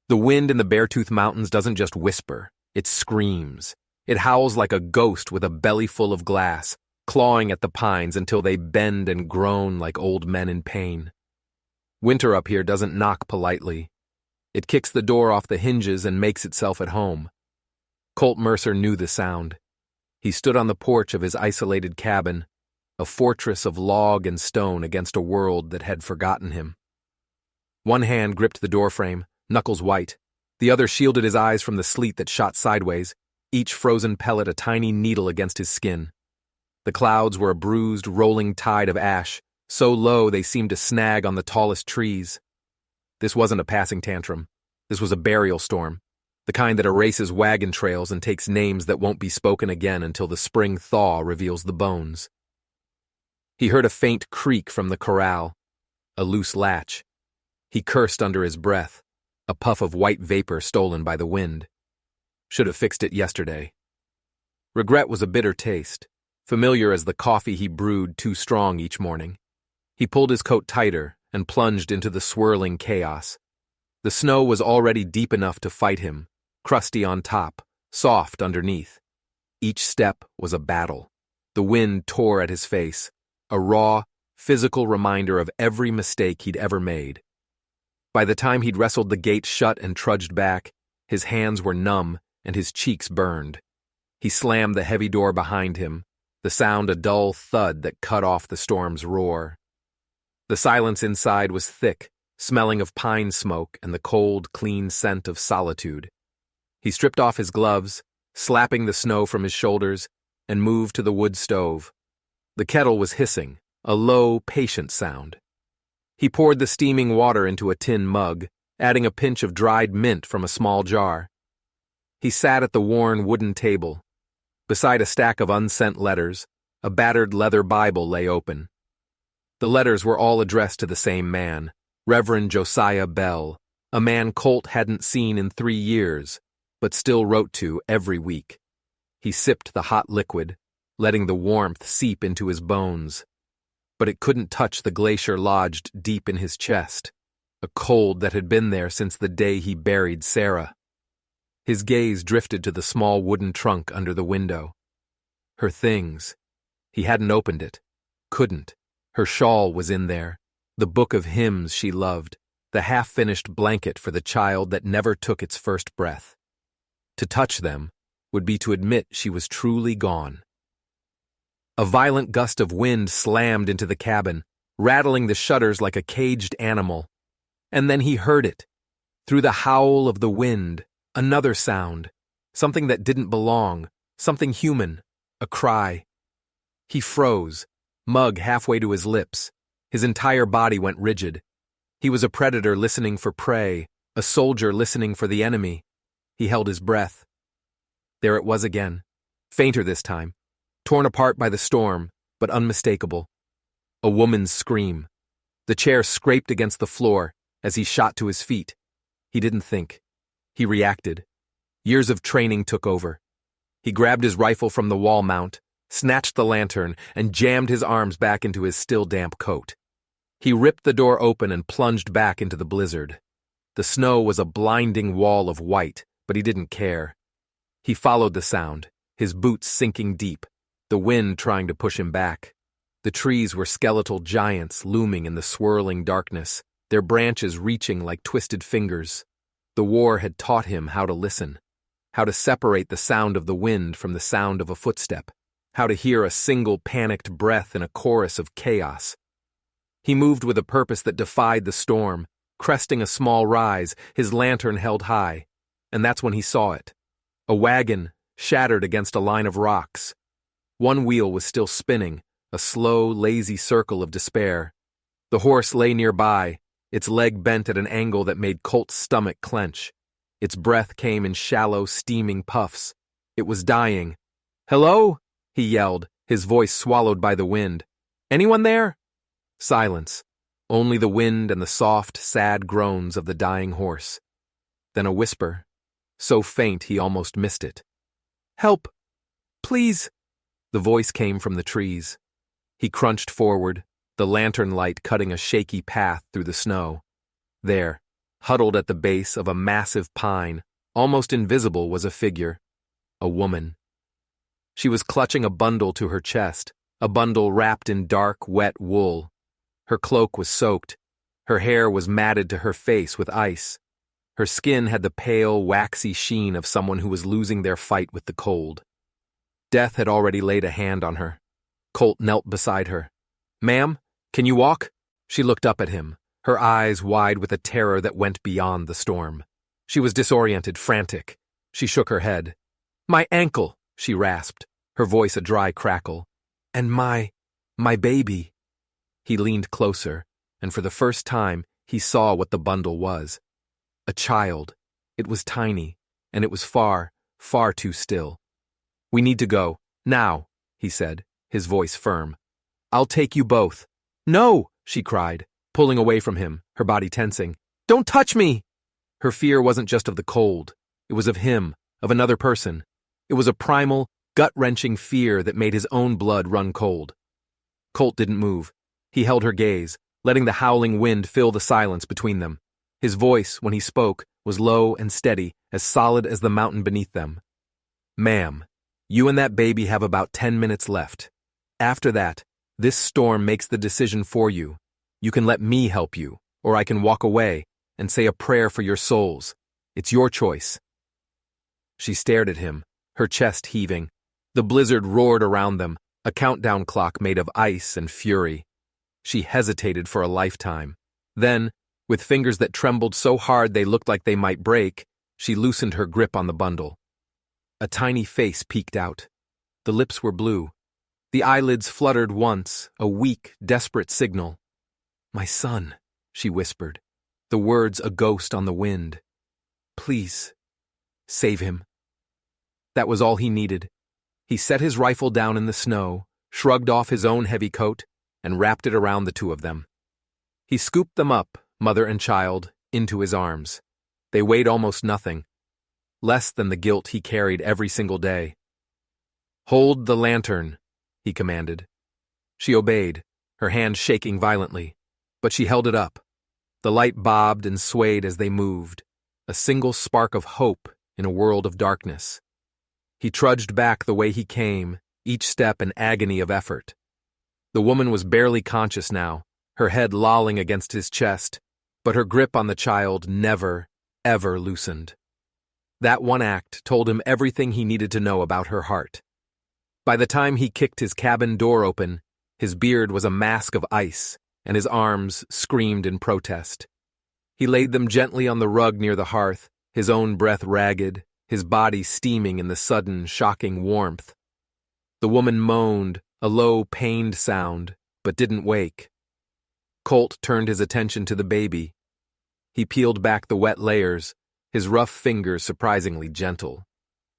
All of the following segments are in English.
The wind in the Beartooth Mountains doesn't just whisper, it screams. It howls like a ghost with a belly full of glass, clawing at the pines until they bend and groan like old men in pain. Winter up here doesn't knock politely. It kicks the door off the hinges and makes itself at home. Colt Mercer knew the sound. He stood on the porch of his isolated cabin, a fortress of log and stone against a world that had forgotten him. One hand gripped the doorframe, knuckles white. The other shielded his eyes from the sleet that shot sideways, each frozen pellet a tiny needle against his skin. The clouds were a bruised, rolling tide of ash, so low they seemed to snag on the tallest trees. This wasn't a passing tantrum. This was a burial storm, the kind that erases wagon trails and takes names that won't be spoken again until the spring thaw reveals the bones. He heard a faint creak from the corral, a loose latch. He cursed under his breath, a puff of white vapor stolen by the wind. Should have fixed it yesterday. Regret was a bitter taste, familiar as the coffee he brewed too strong each morning. He pulled his coat tighter and plunged into the swirling chaos. The snow was already deep enough to fight him, crusty on top, soft underneath. Each step was a battle. The wind tore at his face, a raw, physical reminder of every mistake he'd ever made. By the time he'd wrestled the gate shut and trudged back, his hands were numb and his cheeks burned. He slammed the heavy door behind him, the sound a dull thud that cut off the storm's roar. The silence inside was thick, smelling of pine smoke and the cold, clean scent of solitude. He stripped off his gloves, slapping the snow from his shoulders, and moved to the wood stove. The kettle was hissing, a low, patient sound. He poured the steaming water into a tin mug, adding a pinch of dried mint from a small jar. He sat at the worn wooden table. Beside a stack of unsent letters, a battered leather Bible lay open. The letters were all addressed to the same man, Reverend Josiah Bell, a man Colt hadn't seen in 3 years, but still wrote to every week. He sipped the hot liquid, letting the warmth seep into his bones. But it couldn't touch the glacier lodged deep in his chest, a cold that had been there since the day he buried Sarah. His gaze drifted to the small wooden trunk under the window. Her things. He hadn't opened it. Couldn't. Her shawl was in there, the book of hymns she loved, the half-finished blanket for the child that never took its first breath. To touch them would be to admit she was truly gone. A violent gust of wind slammed into the cabin, rattling the shutters like a caged animal. And then he heard it. Through the howl of the wind, another sound, something that didn't belong, something human, a cry. He froze, mug halfway to his lips. His entire body went rigid. He was a predator listening for prey, a soldier listening for the enemy. He held his breath. There it was again, fainter this time, torn apart by the storm, but unmistakable. A woman's scream. The chair scraped against the floor as he shot to his feet. He didn't think. He reacted. Years of training took over. He grabbed his rifle from the wall mount, snatched the lantern, and jammed his arms back into his still damp coat. He ripped the door open and plunged back into the blizzard. The snow was a blinding wall of white, but he didn't care. He followed the sound, his boots sinking deep, the wind trying to push him back. The trees were skeletal giants looming in the swirling darkness, their branches reaching like twisted fingers. The war had taught him how to listen, how to separate the sound of the wind from the sound of a footstep, how to hear a single panicked breath in a chorus of chaos. He moved with a purpose that defied the storm, cresting a small rise, his lantern held high, and that's when he saw it. A wagon, shattered against a line of rocks. One wheel was still spinning, a slow, lazy circle of despair. The horse lay nearby, its leg bent at an angle that made Colt's stomach clench. Its breath came in shallow, steaming puffs. It was dying. "Hello?" he yelled, his voice swallowed by the wind. "Anyone there?" Silence. Only the wind and the soft, sad groans of the dying horse. Then a whisper, so faint he almost missed it. "Help! Please!" The voice came from the trees. He crunched forward, the lantern light cutting a shaky path through the snow. There, Huddled at the base of a massive pine, almost invisible, was a figure. A woman. She was clutching a bundle to her chest, a bundle wrapped in dark, wet wool. Her cloak was soaked. Her hair was matted to her face with ice. Her skin had the pale, waxy sheen of someone who was losing their fight with the cold. Death had already laid a hand on her. Colt knelt beside her. "Ma'am, can you walk?" She looked up at him, her eyes wide with a terror that went beyond the storm. She was disoriented, frantic. She shook her head. "My ankle," she rasped, her voice a dry crackle. "And my baby." He leaned closer, and for the first time, he saw what the bundle was. A child. It was tiny, and it was far, far too still. "We need to go, now," he said, his voice firm. "I'll take you both." "No," she cried, pulling away from him, her body tensing. "Don't touch me!" Her fear wasn't just of the cold. It was of him, of another person. It was a primal, gut-wrenching fear that made his own blood run cold. Colt didn't move. He held her gaze, letting the howling wind fill the silence between them. His voice, when he spoke, was low and steady, as solid as the mountain beneath them. "Ma'am, you and that baby have about 10 minutes left. After that, this storm makes the decision for you. You can let me help you, or I can walk away and say a prayer for your souls. It's your choice." She stared at him, her chest heaving. The blizzard roared around them, a countdown clock made of ice and fury. She hesitated for a lifetime. Then, with fingers that trembled so hard they looked like they might break, she loosened her grip on the bundle. A tiny face peeked out. The lips were blue. The eyelids fluttered once, a weak, desperate signal. "My son," she whispered, the words a ghost on the wind. "Please, save him." That was all he needed. He set his rifle down in the snow, shrugged off his own heavy coat, and wrapped it around the two of them. He scooped them up, mother and child, into his arms. They weighed almost nothing, less than the guilt he carried every single day. "Hold the lantern," he commanded. She obeyed, her hand shaking violently, but she held it up. The light bobbed and swayed as they moved, a single spark of hope in a world of darkness. He trudged back the way he came, each step an agony of effort. The woman was barely conscious now, her head lolling against his chest, but her grip on the child never, ever loosened. That one act told him everything he needed to know about her heart. By the time he kicked his cabin door open, his beard was a mask of ice, and his arms screamed in protest. He laid them gently on the rug near the hearth, his own breath ragged, his body steaming in the sudden, shocking warmth. The woman moaned, a low, pained sound, but didn't wake. Colt turned his attention to the baby. He peeled back the wet layers, his rough fingers surprisingly gentle.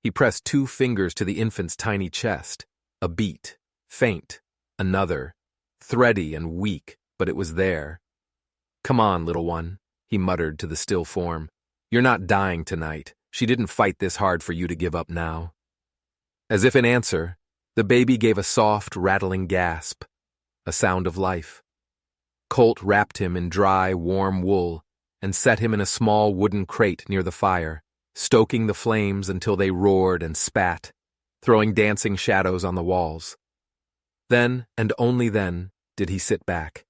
He pressed 2 fingers to the infant's tiny chest. A beat, faint, another, thready and weak, but it was there. "Come on, little one," he muttered to the still form. "You're not dying tonight. She didn't fight this hard for you to give up now." As if in answer, the baby gave a soft, rattling gasp, a sound of life. Colt wrapped him in dry, warm wool and set him in a small wooden crate near the fire, stoking the flames until they roared and spat, throwing dancing shadows on the walls. Then, and only then, did he sit back.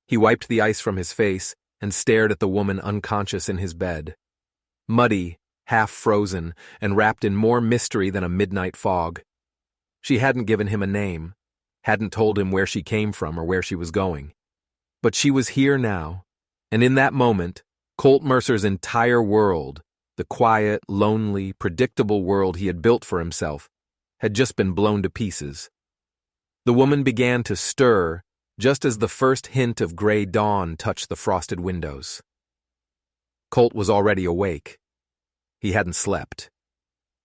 He wiped the ice from his face and stared at the woman unconscious in his bed. Muddy, half frozen, and wrapped in more mystery than a midnight fog. She hadn't given him a name, hadn't told him where she came from or where she was going. But she was here now, and in that moment, Colt Mercer's entire world, the quiet, lonely, predictable world he had built for himself, had just been blown to pieces. The woman began to stir just as the first hint of gray dawn touched the frosted windows. Colt was already awake. He hadn't slept.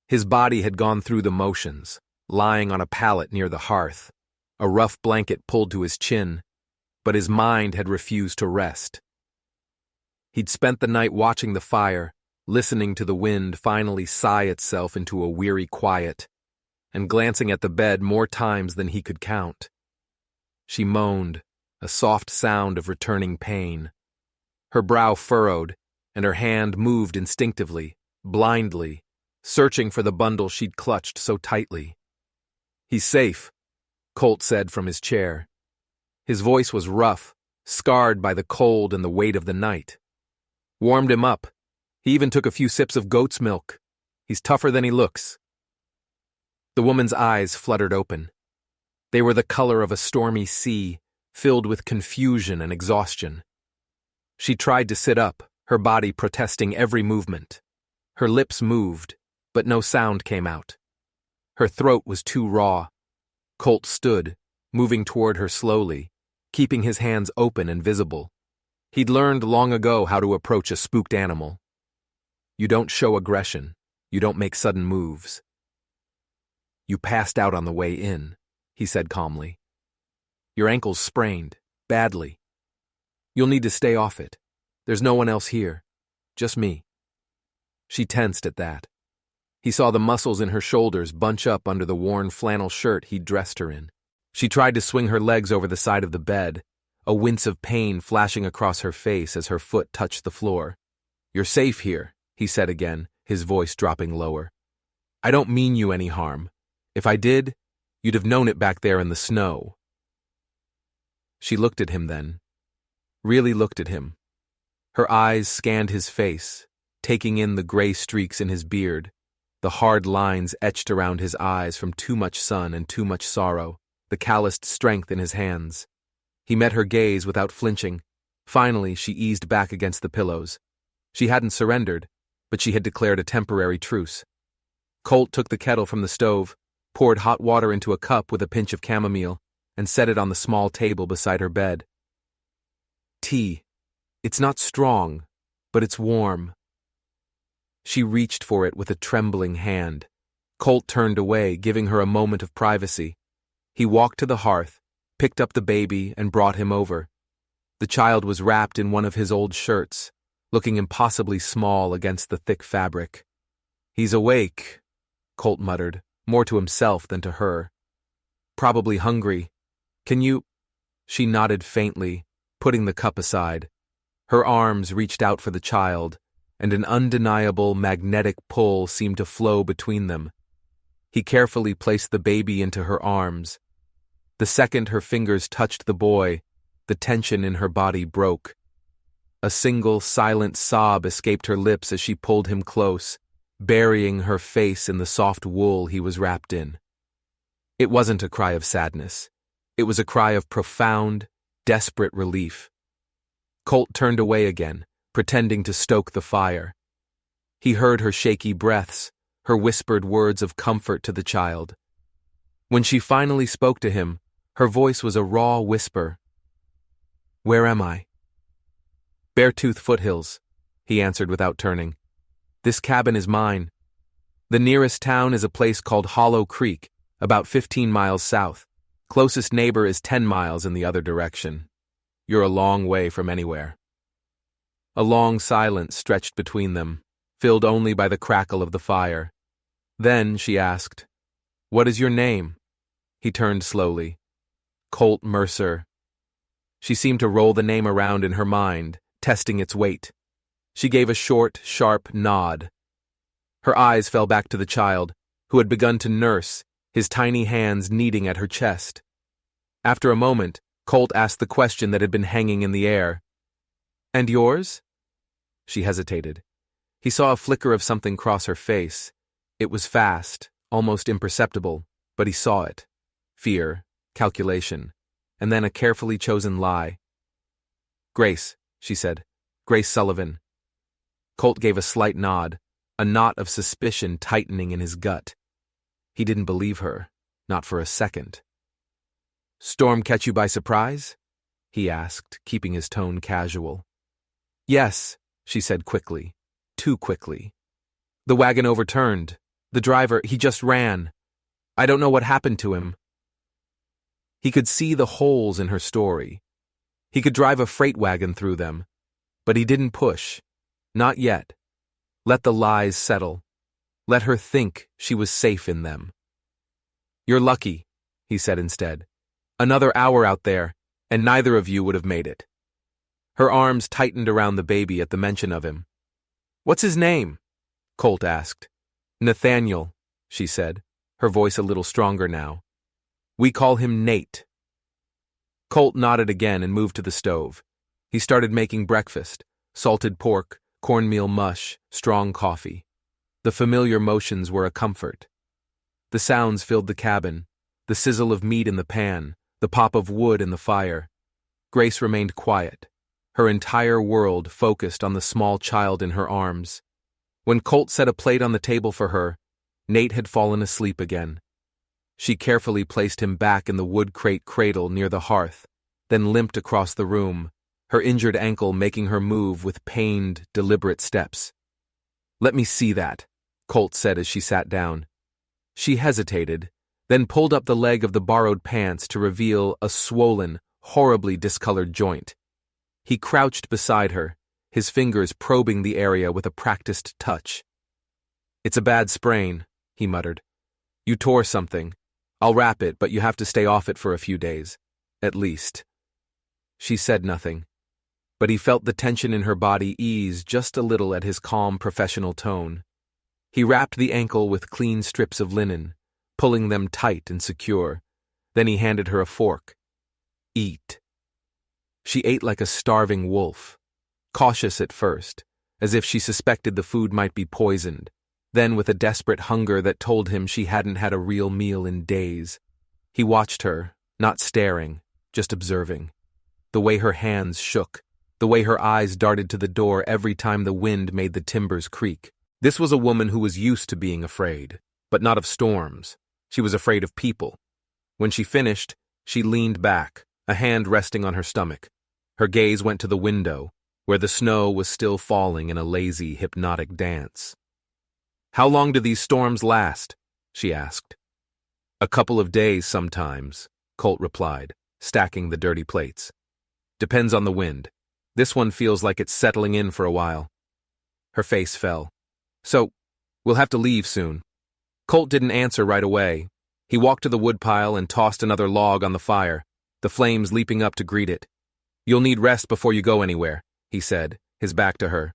His body had gone through the motions, lying on a pallet near the hearth, a rough blanket pulled to his chin, but his mind had refused to rest. He'd spent the night watching the fire, listening to the wind finally sigh itself into a weary quiet, and glancing at the bed more times than he could count. She moaned, a soft sound of returning pain. Her brow furrowed, and her hand moved instinctively, blindly, searching for the bundle she'd clutched so tightly. "He's safe," Colt said from his chair. His voice was rough, scarred by the cold and the weight of the night. "Warmed him up. He even took a few sips of goat's milk. He's tougher than he looks." The woman's eyes fluttered open. They were the color of a stormy sea, filled with confusion and exhaustion. She tried to sit up, her body protesting every movement. Her lips moved, but no sound came out. Her throat was too raw. Colt stood, moving toward her slowly, keeping his hands open and visible. He'd learned long ago how to approach a spooked animal. You don't show aggression. You don't make sudden moves. "You passed out on the way in," he said calmly. "Your ankle's sprained, badly. You'll need to stay off it. There's no one else here. Just me." She tensed at that. He saw the muscles in her shoulders bunch up under the worn flannel shirt he'd dressed her in. She tried to swing her legs over the side of the bed, a wince of pain flashing across her face as her foot touched the floor. "You're safe here," he said again, his voice dropping lower. "I don't mean you any harm. If I did, you'd have known it back there in the snow." She looked at him then. Really looked at him. Her eyes scanned his face, taking in the gray streaks in his beard, the hard lines etched around his eyes from too much sun and too much sorrow, the calloused strength in his hands. He met her gaze without flinching. Finally, she eased back against the pillows. She hadn't surrendered, but she had declared a temporary truce. Colt took the kettle from the stove, poured hot water into a cup with a pinch of chamomile, and set it on the small table beside her bed. "Tea. It's not strong, but it's warm." She reached for it with a trembling hand. Colt turned away, giving her a moment of privacy. He walked to the hearth, picked up the baby, and brought him over. The child was wrapped in one of his old shirts, looking impossibly small against the thick fabric. "He's awake," Colt muttered, more to himself than to her. "Probably hungry. Can you—" She nodded faintly, putting the cup aside. Her arms reached out for the child, and an undeniable magnetic pull seemed to flow between them. He carefully placed the baby into her arms. The second her fingers touched the boy, the tension in her body broke. A single silent sob escaped her lips as she pulled him close, burying her face in the soft wool he was wrapped in. It wasn't a cry of sadness. It was a cry of profound, desperate relief. Colt turned away again, pretending to stoke the fire. He heard her shaky breaths, her whispered words of comfort to the child. When she finally spoke to him, her voice was a raw whisper. "Where am I?" "Beartooth Foothills," he answered without turning. "This cabin is mine. The nearest town is a place called Hollow Creek, about 15 miles south. Closest neighbor is 10 miles in the other direction. You're a long way from anywhere." A long silence stretched between them, filled only by the crackle of the fire. Then she asked, "What is your name?" He turned slowly. "Colt Mercer." She seemed to roll the name around in her mind, testing its weight. She gave a short, sharp nod. Her eyes fell back to the child, who had begun to nurse, his tiny hands kneading at her chest. After a moment, Colt asked the question that had been hanging in the air. "And yours?" She hesitated. He saw a flicker of something cross her face. It was fast, almost imperceptible, but he saw it. Fear, calculation, and then a carefully chosen lie. "Grace," she said. "Grace Sullivan." Colt gave a slight nod, a knot of suspicion tightening in his gut. He didn't believe her, not for a second. "Storm catch you by surprise?" he asked, keeping his tone casual. "Yes," she said quickly, too quickly. "The wagon overturned. The driver, he just ran. I don't know what happened to him." He could see the holes in her story. He could drive a freight wagon through them. But he didn't push. Not yet. Let the lies settle. Let her think she was safe in them. "You're lucky," he said instead. "Another hour out there, and neither of you would have made it." Her arms tightened around the baby at the mention of him. What's his name? Colt asked. Nathaniel, she said, her voice a little stronger now. We call him Nate. Colt nodded again and moved to the stove. He started making breakfast: salted pork, cornmeal mush, strong coffee. The familiar motions were a comfort. The sounds filled the cabin, the sizzle of meat in the pan, the pop of wood in the fire. Grace remained quiet, her entire world focused on the small child in her arms. When Colt set a plate on the table for her, Nate had fallen asleep again. She carefully placed him back in the wood crate cradle near the hearth, then limped across the room, her injured ankle making her move with pained, deliberate steps. Let me see that, Colt said as she sat down. She hesitated, then pulled up the leg of the borrowed pants to reveal a swollen, horribly discolored joint. He crouched beside her, his fingers probing the area with a practiced touch. It's a bad sprain, he muttered. You tore something. I'll wrap it, but you have to stay off it for a few days. At least. She said nothing, but he felt the tension in her body ease just a little at his calm, professional tone. He wrapped the ankle with clean strips of linen, pulling them tight and secure. Then he handed her a fork. Eat. She ate like a starving wolf, cautious at first, as if she suspected the food might be poisoned, then with a desperate hunger that told him she hadn't had a real meal in days. He watched her, not staring, just observing. The way her hands shook, the way her eyes darted to the door every time the wind made the timbers creak. This was a woman who was used to being afraid, but not of storms. She was afraid of people. When she finished, she leaned back, a hand resting on her stomach. Her gaze went to the window, where the snow was still falling in a lazy, hypnotic dance. How long do these storms last? She asked. A couple of days sometimes, Colt replied, stacking the dirty plates. Depends on the wind. This one feels like it's settling in for a while. Her face fell. So, we'll have to leave soon. Colt didn't answer right away. He walked to the woodpile and tossed another log on the fire, the flames leaping up to greet it. You'll need rest before you go anywhere, he said, his back to her.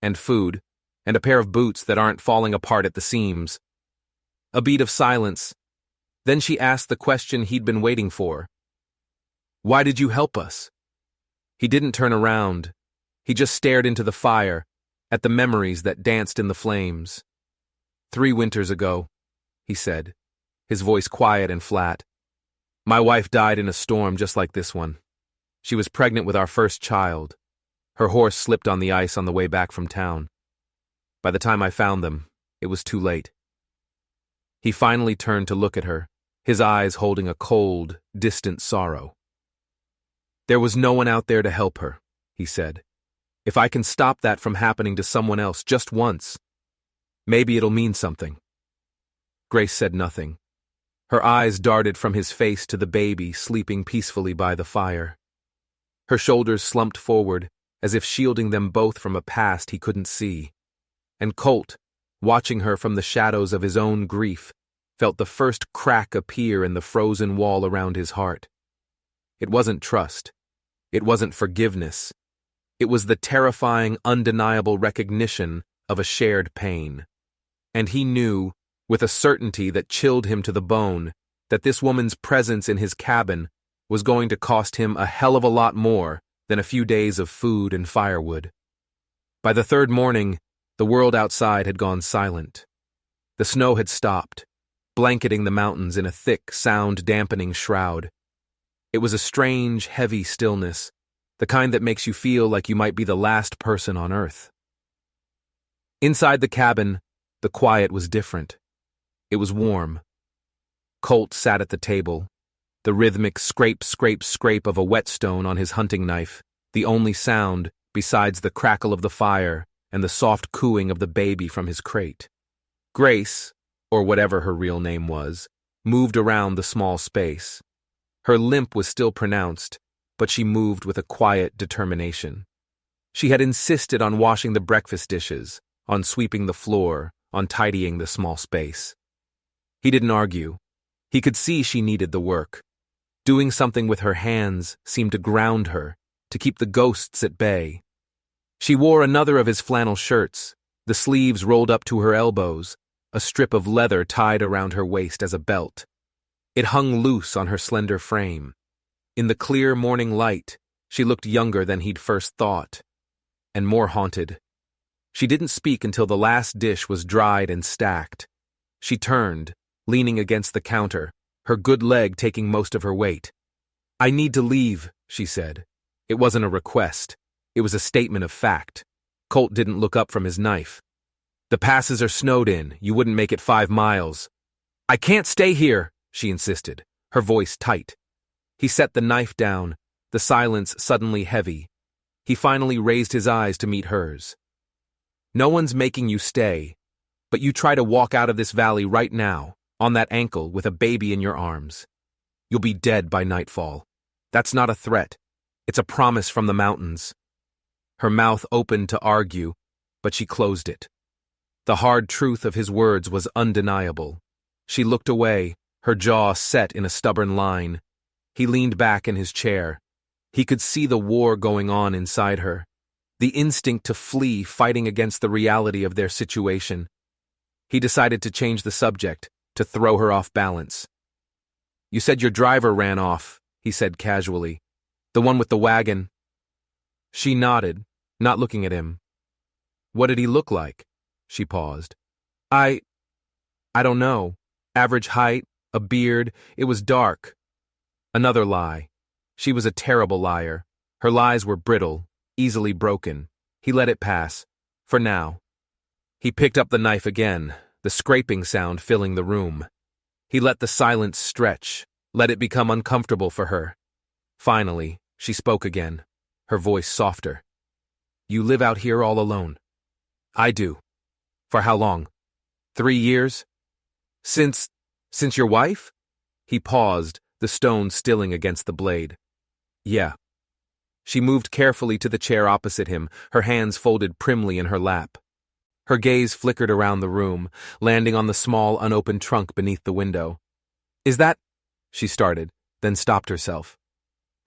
And food, and a pair of boots that aren't falling apart at the seams. A beat of silence. Then she asked the question he'd been waiting for. Why did you help us? He didn't turn around. He just stared into the fire, at the memories that danced in the flames. 3 winters ago, he said, his voice quiet and flat. My wife died in a storm just like this one. She was pregnant with our first child. Her horse slipped on the ice on the way back from town. By the time I found them, it was too late. He finally turned to look at her, his eyes holding a cold, distant sorrow. There was no one out there to help her, he said. If I can stop that from happening to someone else just once, maybe it'll mean something. Grace said nothing. Her eyes darted from his face to the baby sleeping peacefully by the fire. Her shoulders slumped forward, as if shielding them both from a past he couldn't see. And Colt, watching her from the shadows of his own grief, felt the first crack appear in the frozen wall around his heart. It wasn't trust. It wasn't forgiveness. It was the terrifying, undeniable recognition of a shared pain. And he knew, with a certainty that chilled him to the bone, that this woman's presence in his cabin was going to cost him a hell of a lot more than a few days of food and firewood. By the 3rd morning, the world outside had gone silent. The snow had stopped, blanketing the mountains in a thick, sound-dampening shroud. It was a strange, heavy stillness, the kind that makes you feel like you might be the last person on Earth. Inside the cabin, the quiet was different. It was warm. Colt sat at the table, the rhythmic scrape, scrape, scrape of a whetstone on his hunting knife, the only sound besides the crackle of the fire and the soft cooing of the baby from his crate. Grace, or whatever her real name was, moved around the small space. Her limp was still pronounced, but she moved with a quiet determination. She had insisted on washing the breakfast dishes, on sweeping the floor, on tidying the small space. He didn't argue. He could see she needed the work. Doing something with her hands seemed to ground her, to keep the ghosts at bay. She wore another of his flannel shirts, The sleeves rolled up to her elbows, a strip of leather tied around her waist as a belt. It hung loose on her slender frame. In the clear morning light, she looked younger than he'd first thought, and more haunted. She didn't speak until the last dish was dried and stacked. She turned, leaning against the counter, her good leg taking most of her weight. "I need to leave," she said. It wasn't a request. It was a statement of fact. Colt didn't look up from his knife. "The passes are snowed in. You wouldn't make it 5 miles. "I can't stay here," she insisted, her voice tight. He set the knife down, the silence suddenly heavy. He finally raised his eyes to meet hers. "No one's making you stay, but you try to walk out of this valley right now, on that ankle with a baby in your arms. You'll be dead by nightfall. That's not a threat. It's a promise from the mountains." Her mouth opened to argue, but she closed it. The hard truth of his words was undeniable. She looked away, her jaw set in a stubborn line. He leaned back in his chair. He could see the war going on inside her, the instinct to flee fighting against the reality of their situation. He decided to change the subject, to throw her off balance. "You said your driver ran off," he said casually. "The one with the wagon." She nodded, not looking at him. "What did he look like?" She paused. I don't know. Average height, a beard, it was dark." Another lie. She was a terrible liar. Her lies were brittle, easily broken. He let it pass. For now. He picked up the knife again, the scraping sound filling the room. He let the silence stretch, let it become uncomfortable for her. Finally, she spoke again, her voice softer. "You live out here all alone?" "I do." "For how long?" 3 years? Since your wife?" He paused, the stone stilling against the blade. "Yeah." She moved carefully to the chair opposite him, her hands folded primly in her lap. Her gaze flickered around the room, landing on the small unopened trunk beneath the window. "Is that—" she started, then stopped herself.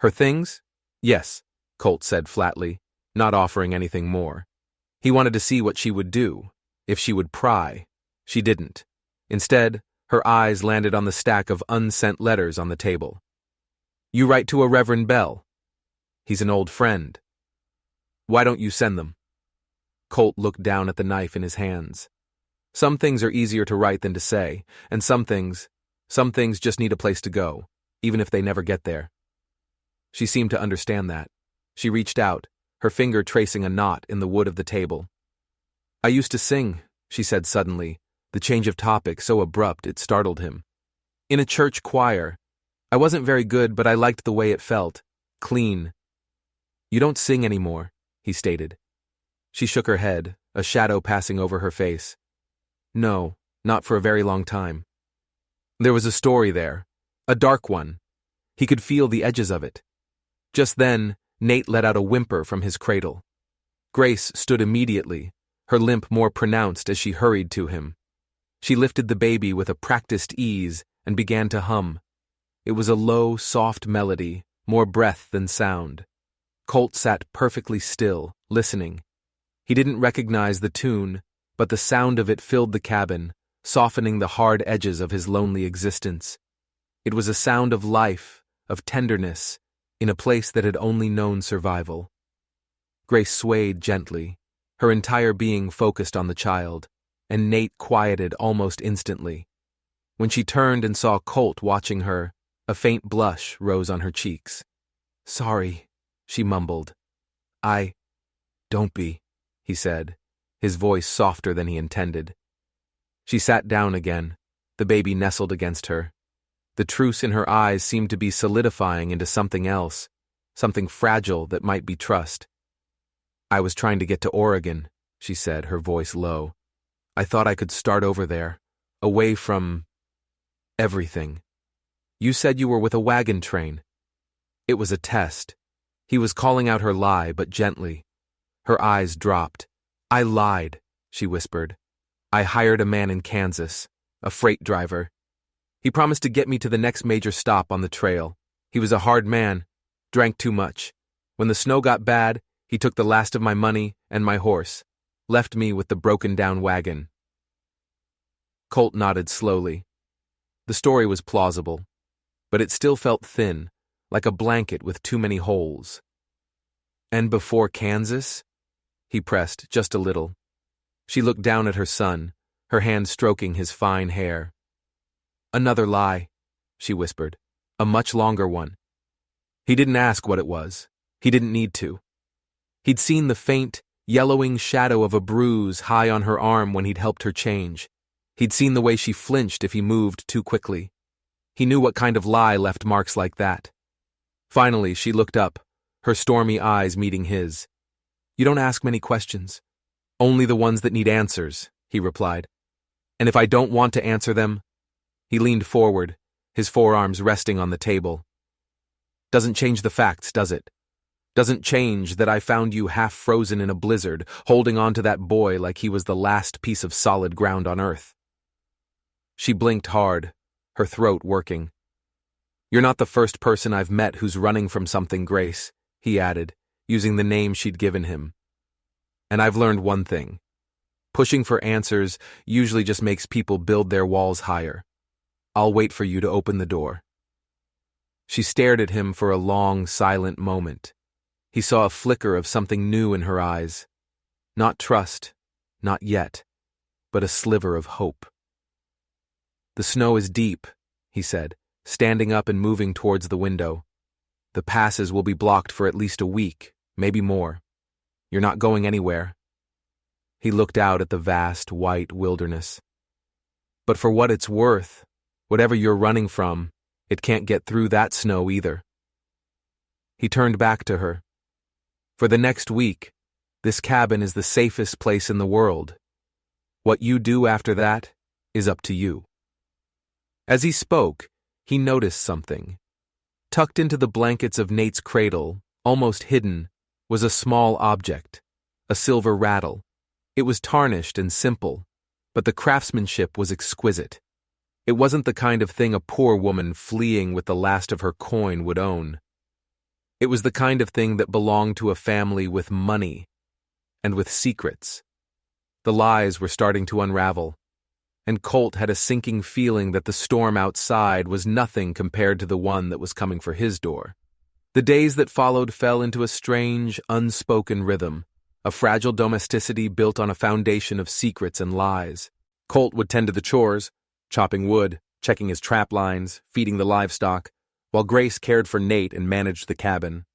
"Her things?" "Yes," Colt said flatly, not offering anything more. He wanted to see what she would do, if she would pry. She didn't. Instead, her eyes landed on the stack of unsent letters on the table. "You write to a Reverend Bell. He's an old friend. Why don't you send them?" Colt looked down at the knife in his hands. Some things are easier to write than to say, and some things just need a place to go, even if they never get there. She seemed to understand that. She reached out, her finger tracing a knot in the wood of the table. "I used to sing," she said suddenly, the change of topic so abrupt it startled him. "In a church choir. I wasn't very good, but I liked the way it felt. Clean." "You don't sing anymore," he stated. She shook her head, a shadow passing over her face. "No, not for a very long time." There was a story there, a dark one. He could feel the edges of it. Just then, Nate let out a whimper from his cradle. Grace stood immediately, her limp more pronounced as she hurried to him. She lifted the baby with a practiced ease and began to hum. It was a low, soft melody, more breath than sound. Colt sat perfectly still, listening. He didn't recognize the tune, but the sound of it filled the cabin, softening the hard edges of his lonely existence. It was a sound of life, of tenderness, in a place that had only known survival. Grace swayed gently, her entire being focused on the child, and Nate quieted almost instantly. When she turned and saw Colt watching her, a faint blush rose on her cheeks. "Sorry," she mumbled. "Don't be," he said, his voice softer than he intended. She sat down again, the baby nestled against her. The truce in her eyes seemed to be solidifying into something else, something fragile that might be trust. "I was trying to get to Oregon," she said, her voice low. "I thought I could start over there, away from everything. You said you were with a wagon train." It was a test. He was calling out her lie, but gently. Her eyes dropped. "I lied," she whispered. "I hired a man in Kansas, a freight driver. He promised to get me to the next major stop on the trail. He was a hard man, drank too much. When the snow got bad, he took the last of my money and my horse. Left me with the broken-down wagon. Colt nodded slowly. The story was plausible, but it still felt thin, like a blanket with too many holes. And before Kansas? He pressed, just a little. She looked down at her son, her hand stroking his fine hair. Another lie, she whispered. A much longer one. He didn't ask what it was. He didn't need to. He'd seen the faint, yellowing shadow of a bruise high on her arm when he'd helped her change. He'd seen the way she flinched if he moved too quickly. He knew what kind of lie left marks like that. Finally, she looked up, her stormy eyes meeting his. You don't ask many questions. Only the ones that need answers, he replied. And if I don't want to answer them? He leaned forward, his forearms resting on the table. Doesn't change the facts, does it? Doesn't change that I found you half frozen in a blizzard, holding on to that boy like he was the last piece of solid ground on earth. She blinked hard, her throat working. You're not the first person I've met who's running from something, Grace, he added, using the name she'd given him. And I've learned one thing. Pushing for answers usually just makes people build their walls higher. I'll wait for you to open the door. She stared at him for a long, silent moment. He saw a flicker of something new in her eyes. Not trust, not yet, but a sliver of hope. The snow is deep, he said, standing up and moving towards the window. The passes will be blocked for at least a week, maybe more. You're not going anywhere. He looked out at the vast, white wilderness. But for what it's worth, whatever you're running from, it can't get through that snow either. He turned back to her. For the next week, this cabin is the safest place in the world. What you do after that is up to you. As he spoke, he noticed something. Tucked into the blankets of Nate's cradle, almost hidden, was a small object, a silver rattle. It was tarnished and simple, but the craftsmanship was exquisite. It wasn't the kind of thing a poor woman fleeing with the last of her coin would own. It was the kind of thing that belonged to a family with money and with secrets. The lies were starting to unravel, and Colt had a sinking feeling that the storm outside was nothing compared to the one that was coming for his door. The days that followed fell into a strange, unspoken rhythm, a fragile domesticity built on a foundation of secrets and lies. Colt would tend to the chores, chopping wood, checking his trap lines, feeding the livestock, while Grace cared for Nate and managed the cabin.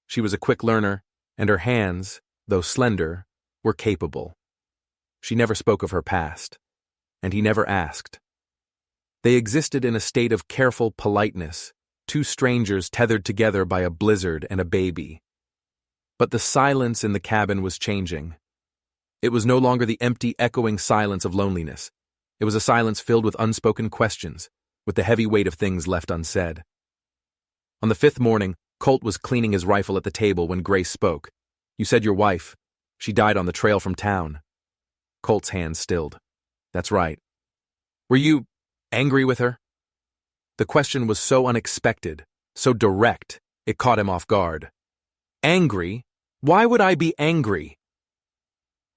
She was a quick learner, and her hands, though slender, were capable. She never spoke of her past, and he never asked. They existed in a state of careful politeness, two strangers tethered together by a blizzard and a baby. But the silence in the cabin was changing. It was no longer the empty, echoing silence of loneliness. It was a silence filled with unspoken questions, with the heavy weight of things left unsaid. On the fifth morning, Colt was cleaning his rifle at the table when Grace spoke. You said your wife. She died on the trail from town. Colt's hand stilled. That's right. Were you angry with her? The question was so unexpected, so direct, it caught him off guard. Angry? Why would I be angry?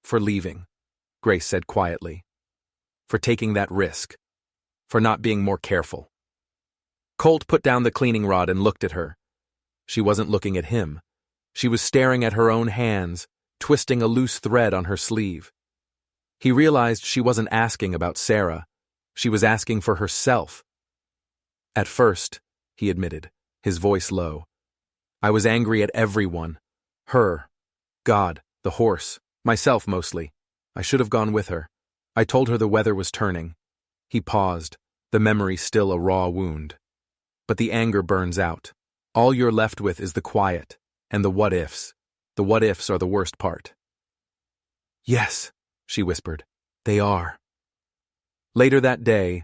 For leaving, Grace said quietly. For taking that risk. For not being more careful. Colt put down the cleaning rod and looked at her. She wasn't looking at him. She was staring at her own hands, twisting a loose thread on her sleeve. He realized she wasn't asking about Sarah. She was asking for herself. At first, he admitted, his voice low, I was angry at everyone. Her, God, the horse, myself mostly. I should have gone with her. I told her the weather was turning. He paused, the memory still a raw wound. But the anger burns out. All you're left with is the quiet, and the what-ifs. The what-ifs are the worst part. Yes, she whispered, they are. Later that day,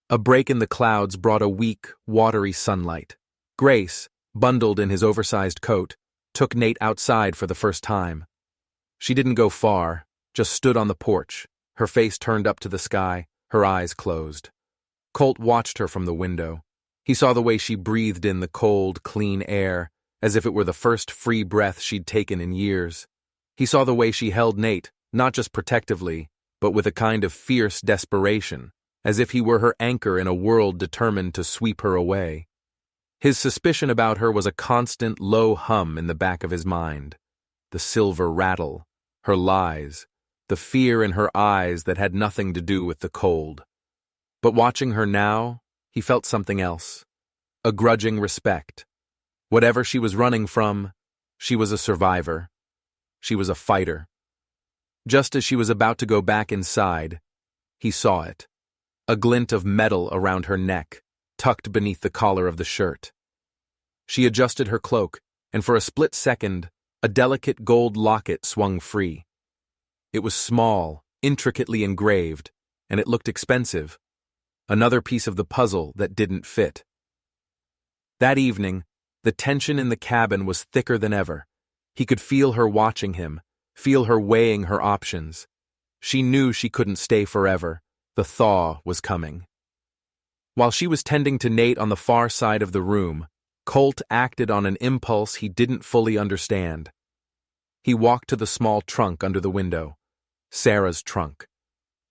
a break in the clouds brought a weak, watery sunlight. Grace, bundled in his oversized coat, took Nate outside for the first time. She didn't go far, just stood on the porch, her face turned up to the sky, her eyes closed. Colt watched her from the window. He saw the way she breathed in the cold, clean air, as if it were the first free breath she'd taken in years. He saw the way she held Nate, not just protectively, but with a kind of fierce desperation, as if he were her anchor in a world determined to sweep her away. His suspicion about her was a constant low hum in the back of his mind. The silver rattle, her lies, the fear in her eyes that had nothing to do with the cold. But watching her now, he felt something else. A grudging respect. Whatever she was running from, she was a survivor. She was a fighter. Just as she was about to go back inside, he saw it. A glint of metal around her neck, tucked beneath the collar of the shirt. She adjusted her cloak, and for a split second, a delicate gold locket swung free. It was small, intricately engraved, and it looked expensive. Another piece of the puzzle that didn't fit. That evening, the tension in the cabin was thicker than ever. He could feel her watching him, feel her weighing her options. She knew she couldn't stay forever. The thaw was coming. While she was tending to Nate on the far side of the room, Colt acted on an impulse he didn't fully understand. He walked to the small trunk under the window. Sarah's trunk.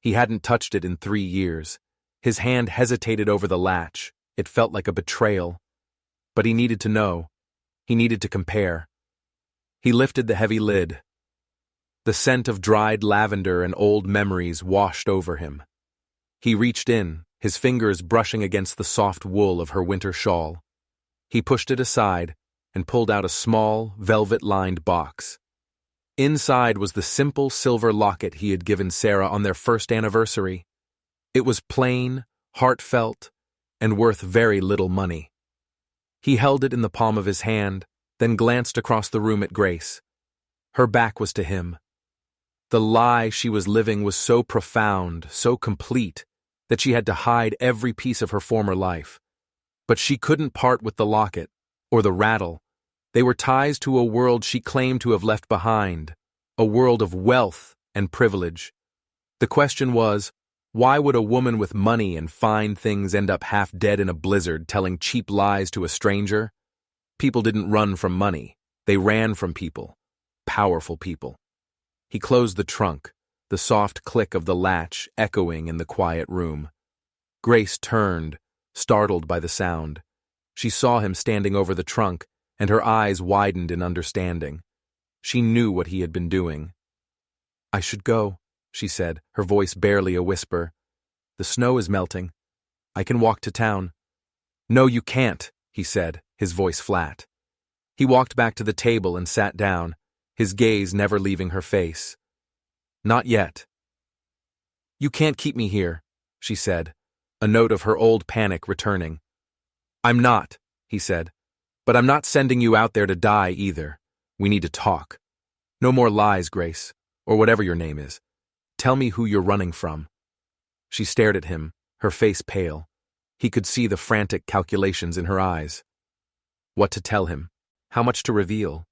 He hadn't touched it in 3 years. His hand hesitated over the latch. It felt like a betrayal. But he needed to know. He needed to compare. He lifted the heavy lid. The scent of dried lavender and old memories washed over him. He reached in, his fingers brushing against the soft wool of her winter shawl. He pushed it aside and pulled out a small, velvet-lined box. Inside was the simple silver locket he had given Sarah on their first anniversary. It was plain, heartfelt, and worth very little money. He held it in the palm of his hand, then glanced across the room at Grace. Her back was to him. The lie she was living was so profound, so complete, that she had to hide every piece of her former life. But she couldn't part with the locket, or the rattle. They were ties to a world she claimed to have left behind, a world of wealth and privilege. The question was, why would a woman with money and fine things end up half dead in a blizzard telling cheap lies to a stranger? People didn't run from money. They ran from people. Powerful people. He closed the trunk, the soft click of the latch echoing in the quiet room. Grace turned, startled by the sound. She saw him standing over the trunk, and her eyes widened in understanding. She knew what he had been doing. "I should go," she said, her voice barely a whisper. "The snow is melting. I can walk to town." "No, you can't," he said, his voice flat. He walked back to the table and sat down, his gaze never leaving her face. "Not yet." "You can't keep me here," she said, a note of her old panic returning. "I'm not," he said, "but I'm not sending you out there to die either. We need to talk. No more lies, Grace, or whatever your name is. Tell me who you're running from." She stared at him, her face pale. He could see the frantic calculations in her eyes. What to tell him? How much to reveal?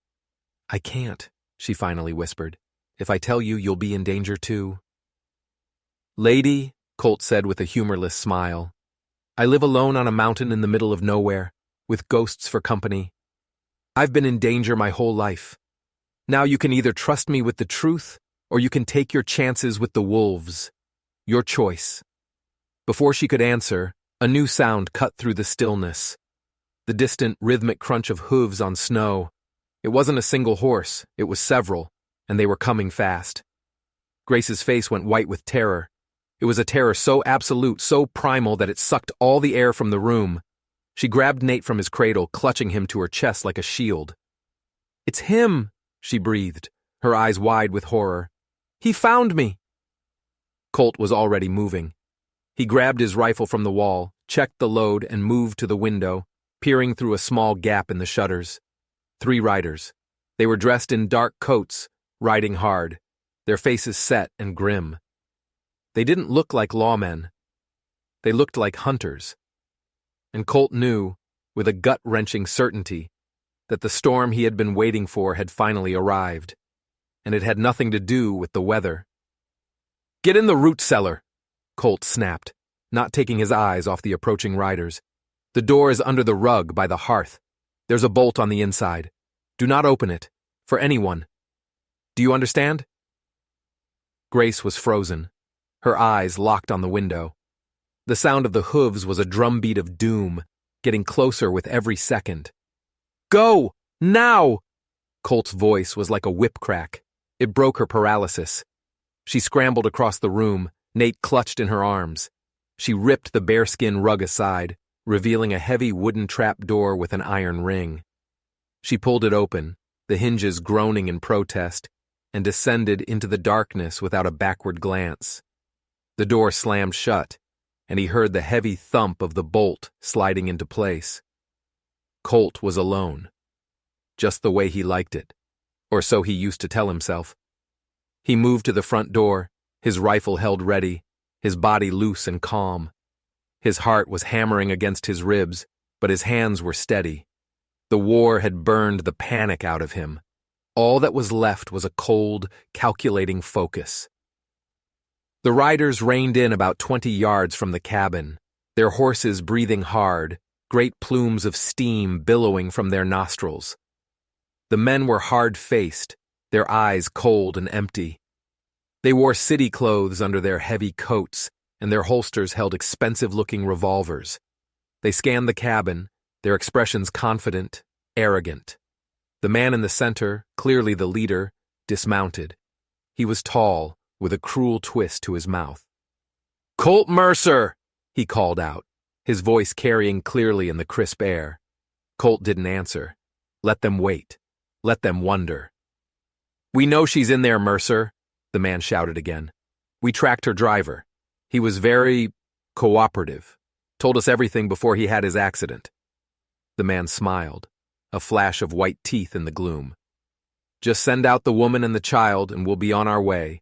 "I can't," she finally whispered. "If I tell you, you'll be in danger too." "Lady," Colt said with a humorless smile, "I live alone on a mountain in the middle of nowhere, with ghosts for company. I've been in danger my whole life. Now you can either trust me with the truth, or you can take your chances with the wolves. Your choice." Before she could answer, a new sound cut through the stillness. The distant, rhythmic crunch of hooves on snow. It wasn't a single horse, it was several, and they were coming fast. Grace's face went white with terror. It was a terror so absolute, so primal that it sucked all the air from the room. She grabbed Nate from his cradle, clutching him to her chest like a shield. "It's him," she breathed, her eyes wide with horror. "He found me." Colt was already moving. He grabbed his rifle from the wall, checked the load, and moved to the window, peering through a small gap in the shutters. 3 riders. They were dressed in dark coats, riding hard, their faces set and grim. They didn't look like lawmen. They looked like hunters. And Colt knew, with a gut-wrenching certainty, that the storm he had been waiting for had finally arrived, and it had nothing to do with the weather. "Get in the root cellar," Colt snapped, not taking his eyes off the approaching riders. "The door is under the rug by the hearth. There's a bolt on the inside. Do not open it, for anyone. Do you understand?" Grace was frozen, her eyes locked on the window. The sound of the hooves was a drumbeat of doom, getting closer with every second. "Go! Now!" Colt's voice was like a whip crack. It broke her paralysis. She scrambled across the room, Nate clutched in her arms. She ripped the bearskin rug aside, revealing a heavy wooden trap door with an iron ring. She pulled it open, the hinges groaning in protest, and descended into the darkness without a backward glance. The door slammed shut, and he heard the heavy thump of the bolt sliding into place. Colt was alone. Just the way he liked it, or so he used to tell himself. He moved to the front door, his rifle held ready, his body loose and calm. His heart was hammering against his ribs, but his hands were steady. The war had burned the panic out of him. All that was left was a cold, calculating focus. The riders reined in about 20 yards from the cabin, their horses breathing hard, great plumes of steam billowing from their nostrils. The men were hard-faced, their eyes cold and empty. They wore city clothes under their heavy coats, and their holsters held expensive-looking revolvers. They scanned the cabin, their expressions confident, arrogant. The man in the center, clearly the leader, dismounted. He was tall, with a cruel twist to his mouth. "Colt Mercer!" he called out, his voice carrying clearly in the crisp air. Colt didn't answer. Let them wait. Let them wonder. "We know she's in there, Mercer," the man shouted again. "We tracked her driver. He was very cooperative. Told us everything before he had his accident." The man smiled, a flash of white teeth in the gloom. "Just send out the woman and the child and we'll be on our way.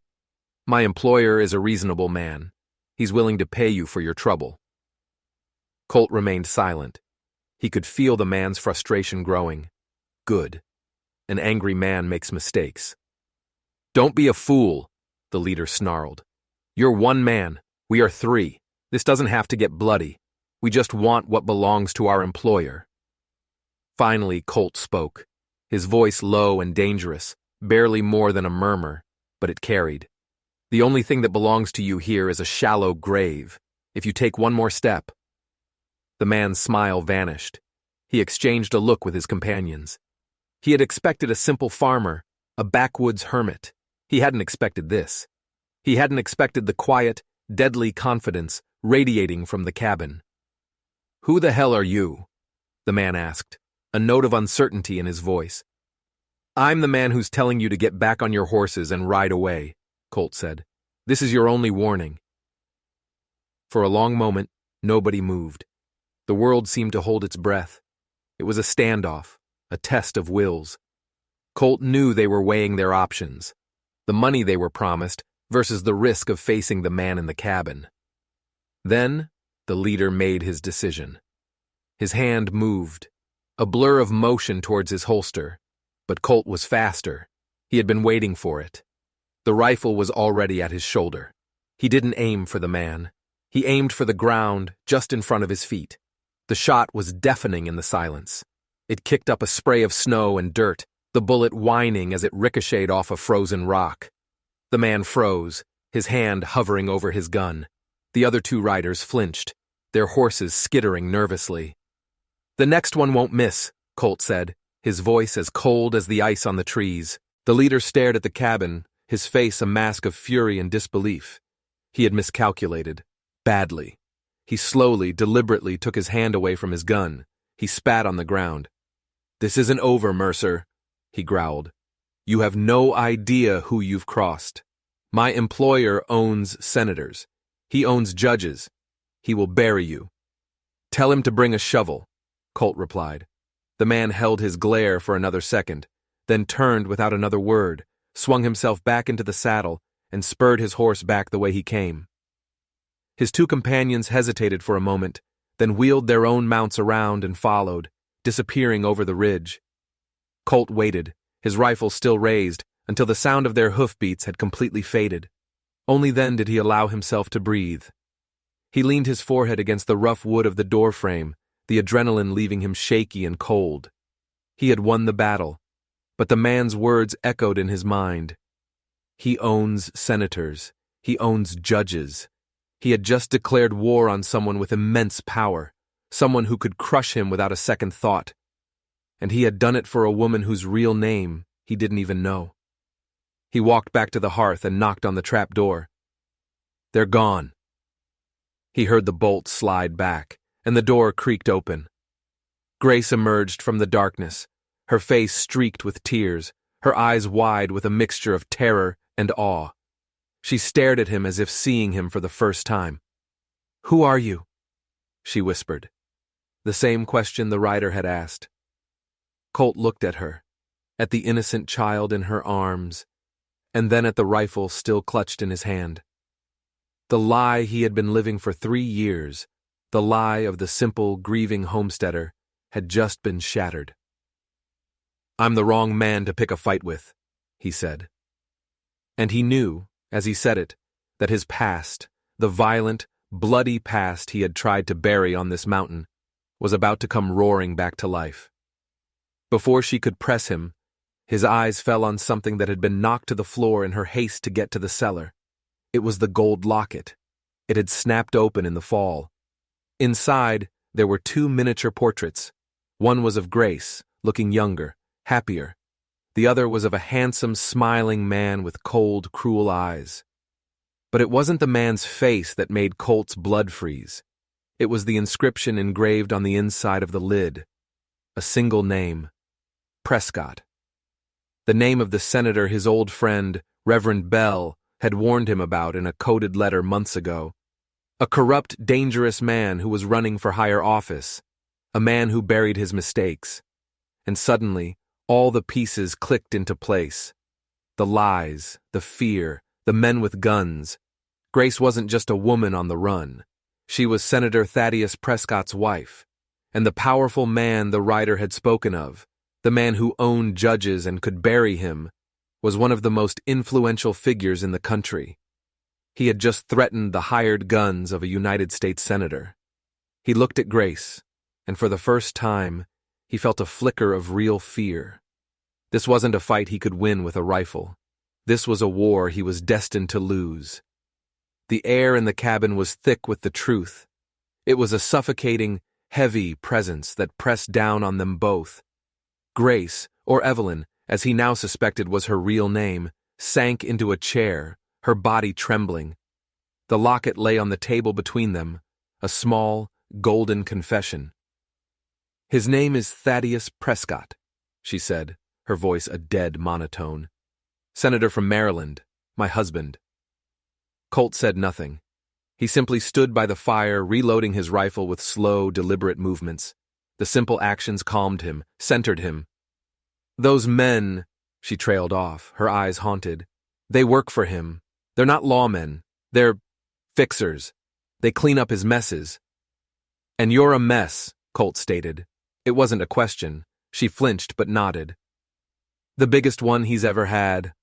My employer is a reasonable man. He's willing to pay you for your trouble." Colt remained silent. He could feel the man's frustration growing. Good. An angry man makes mistakes. "Don't be a fool," the leader snarled. "You're one man. We are three. This doesn't have to get bloody. We just want what belongs to our employer." Finally, Colt spoke, his voice low and dangerous, barely more than a murmur, but it carried. "The only thing that belongs to you here is a shallow grave. If you take one more step—" The man's smile vanished. He exchanged a look with his companions. He had expected a simple farmer, a backwoods hermit. He hadn't expected this. He hadn't expected the quiet, deadly confidence radiating from the cabin. "Who the hell are you?" the man asked, a note of uncertainty in his voice. "I'm the man who's telling you to get back on your horses and ride away," Colt said. "This is your only warning." For a long moment, nobody moved. The world seemed to hold its breath. It was a standoff, a test of wills. Colt knew they were weighing their options, the money they were promised versus the risk of facing the man in the cabin. Then, the leader made his decision. His hand moved, a blur of motion towards his holster, but Colt was faster. He had been waiting for it. The rifle was already at his shoulder. He didn't aim for the man. He aimed for the ground just in front of his feet. The shot was deafening in the silence. It kicked up a spray of snow and dirt, the bullet whining as it ricocheted off a frozen rock. The man froze, his hand hovering over his gun. The other two riders flinched, their horses skittering nervously. "The next one won't miss," Colt said, his voice as cold as the ice on the trees. The leader stared at the cabin, his face a mask of fury and disbelief. He had miscalculated. Badly. He slowly, deliberately took his hand away from his gun. He spat on the ground. "This isn't over, Mercer," he growled. "You have no idea who you've crossed. My employer owns senators. He owns judges. He will bury you." "Tell him to bring a shovel," Colt replied. The man held his glare for another second, then turned without another word, swung himself back into the saddle, and spurred his horse back the way he came. His two companions hesitated for a moment, then wheeled their own mounts around and followed, disappearing over the ridge. Colt waited, his rifle still raised, until the sound of their hoofbeats had completely faded. Only then did he allow himself to breathe. He leaned his forehead against the rough wood of the doorframe, the adrenaline leaving him shaky and cold. He had won the battle, but the man's words echoed in his mind. He owns senators. He owns judges. He had just declared war on someone with immense power, someone who could crush him without a second thought. And he had done it for a woman whose real name he didn't even know. He walked back to the hearth and knocked on the trap door. "They're gone." He heard the bolt slide back, and the door creaked open. Grace emerged from the darkness, her face streaked with tears, her eyes wide with a mixture of terror and awe. She stared at him as if seeing him for the first time. "Who are you?" she whispered. The same question the writer had asked. Colt looked at her, at the innocent child in her arms, and then at the rifle still clutched in his hand. The lie he had been living for 3 years, the lie of the simple, grieving homesteader, had just been shattered. "I'm the wrong man to pick a fight with," he said. And he knew, as he said it, that his past, the violent, bloody past he had tried to bury on this mountain, was about to come roaring back to life. Before she could press him, his eyes fell on something that had been knocked to the floor in her haste to get to the cellar. It was the gold locket. It had snapped open in the fall. Inside, there were 2 miniature portraits. One was of Grace, looking younger, happier. The other was of a handsome, smiling man with cold, cruel eyes. But it wasn't the man's face that made Colt's blood freeze. It was the inscription engraved on the inside of the lid. A single name: Prescott. The name of the senator his old friend, Reverend Bell, had warned him about in a coded letter months ago. A corrupt, dangerous man who was running for higher office. A man who buried his mistakes. And suddenly, all the pieces clicked into place. The lies, the fear, the men with guns. Grace wasn't just a woman on the run. She was Senator Thaddeus Prescott's wife, and the powerful man the writer had spoken of, the man who owned judges and could bury him, was one of the most influential figures in the country. He had just threatened the hired guns of a United States senator. He looked at Grace, and for the first time, he felt a flicker of real fear. This wasn't a fight he could win with a rifle. This was a war he was destined to lose. The air in the cabin was thick with the truth. It was a suffocating, heavy presence that pressed down on them both. Grace, or Evelyn, as he now suspected was her real name, sank into a chair, her body trembling. The locket lay on the table between them, a small, golden confession. "His name is Thaddeus Prescott," she said, her voice a dead monotone. "Senator from Maryland, my husband." Colt said nothing. He simply stood by the fire, reloading his rifle with slow, deliberate movements. The simple actions calmed him, centered him. "Those men," she trailed off, her eyes haunted, "they work for him. They're not lawmen. They're fixers. They clean up his messes." "And you're a mess," Colt stated. It wasn't a question. She flinched but nodded. "The biggest one he's ever had."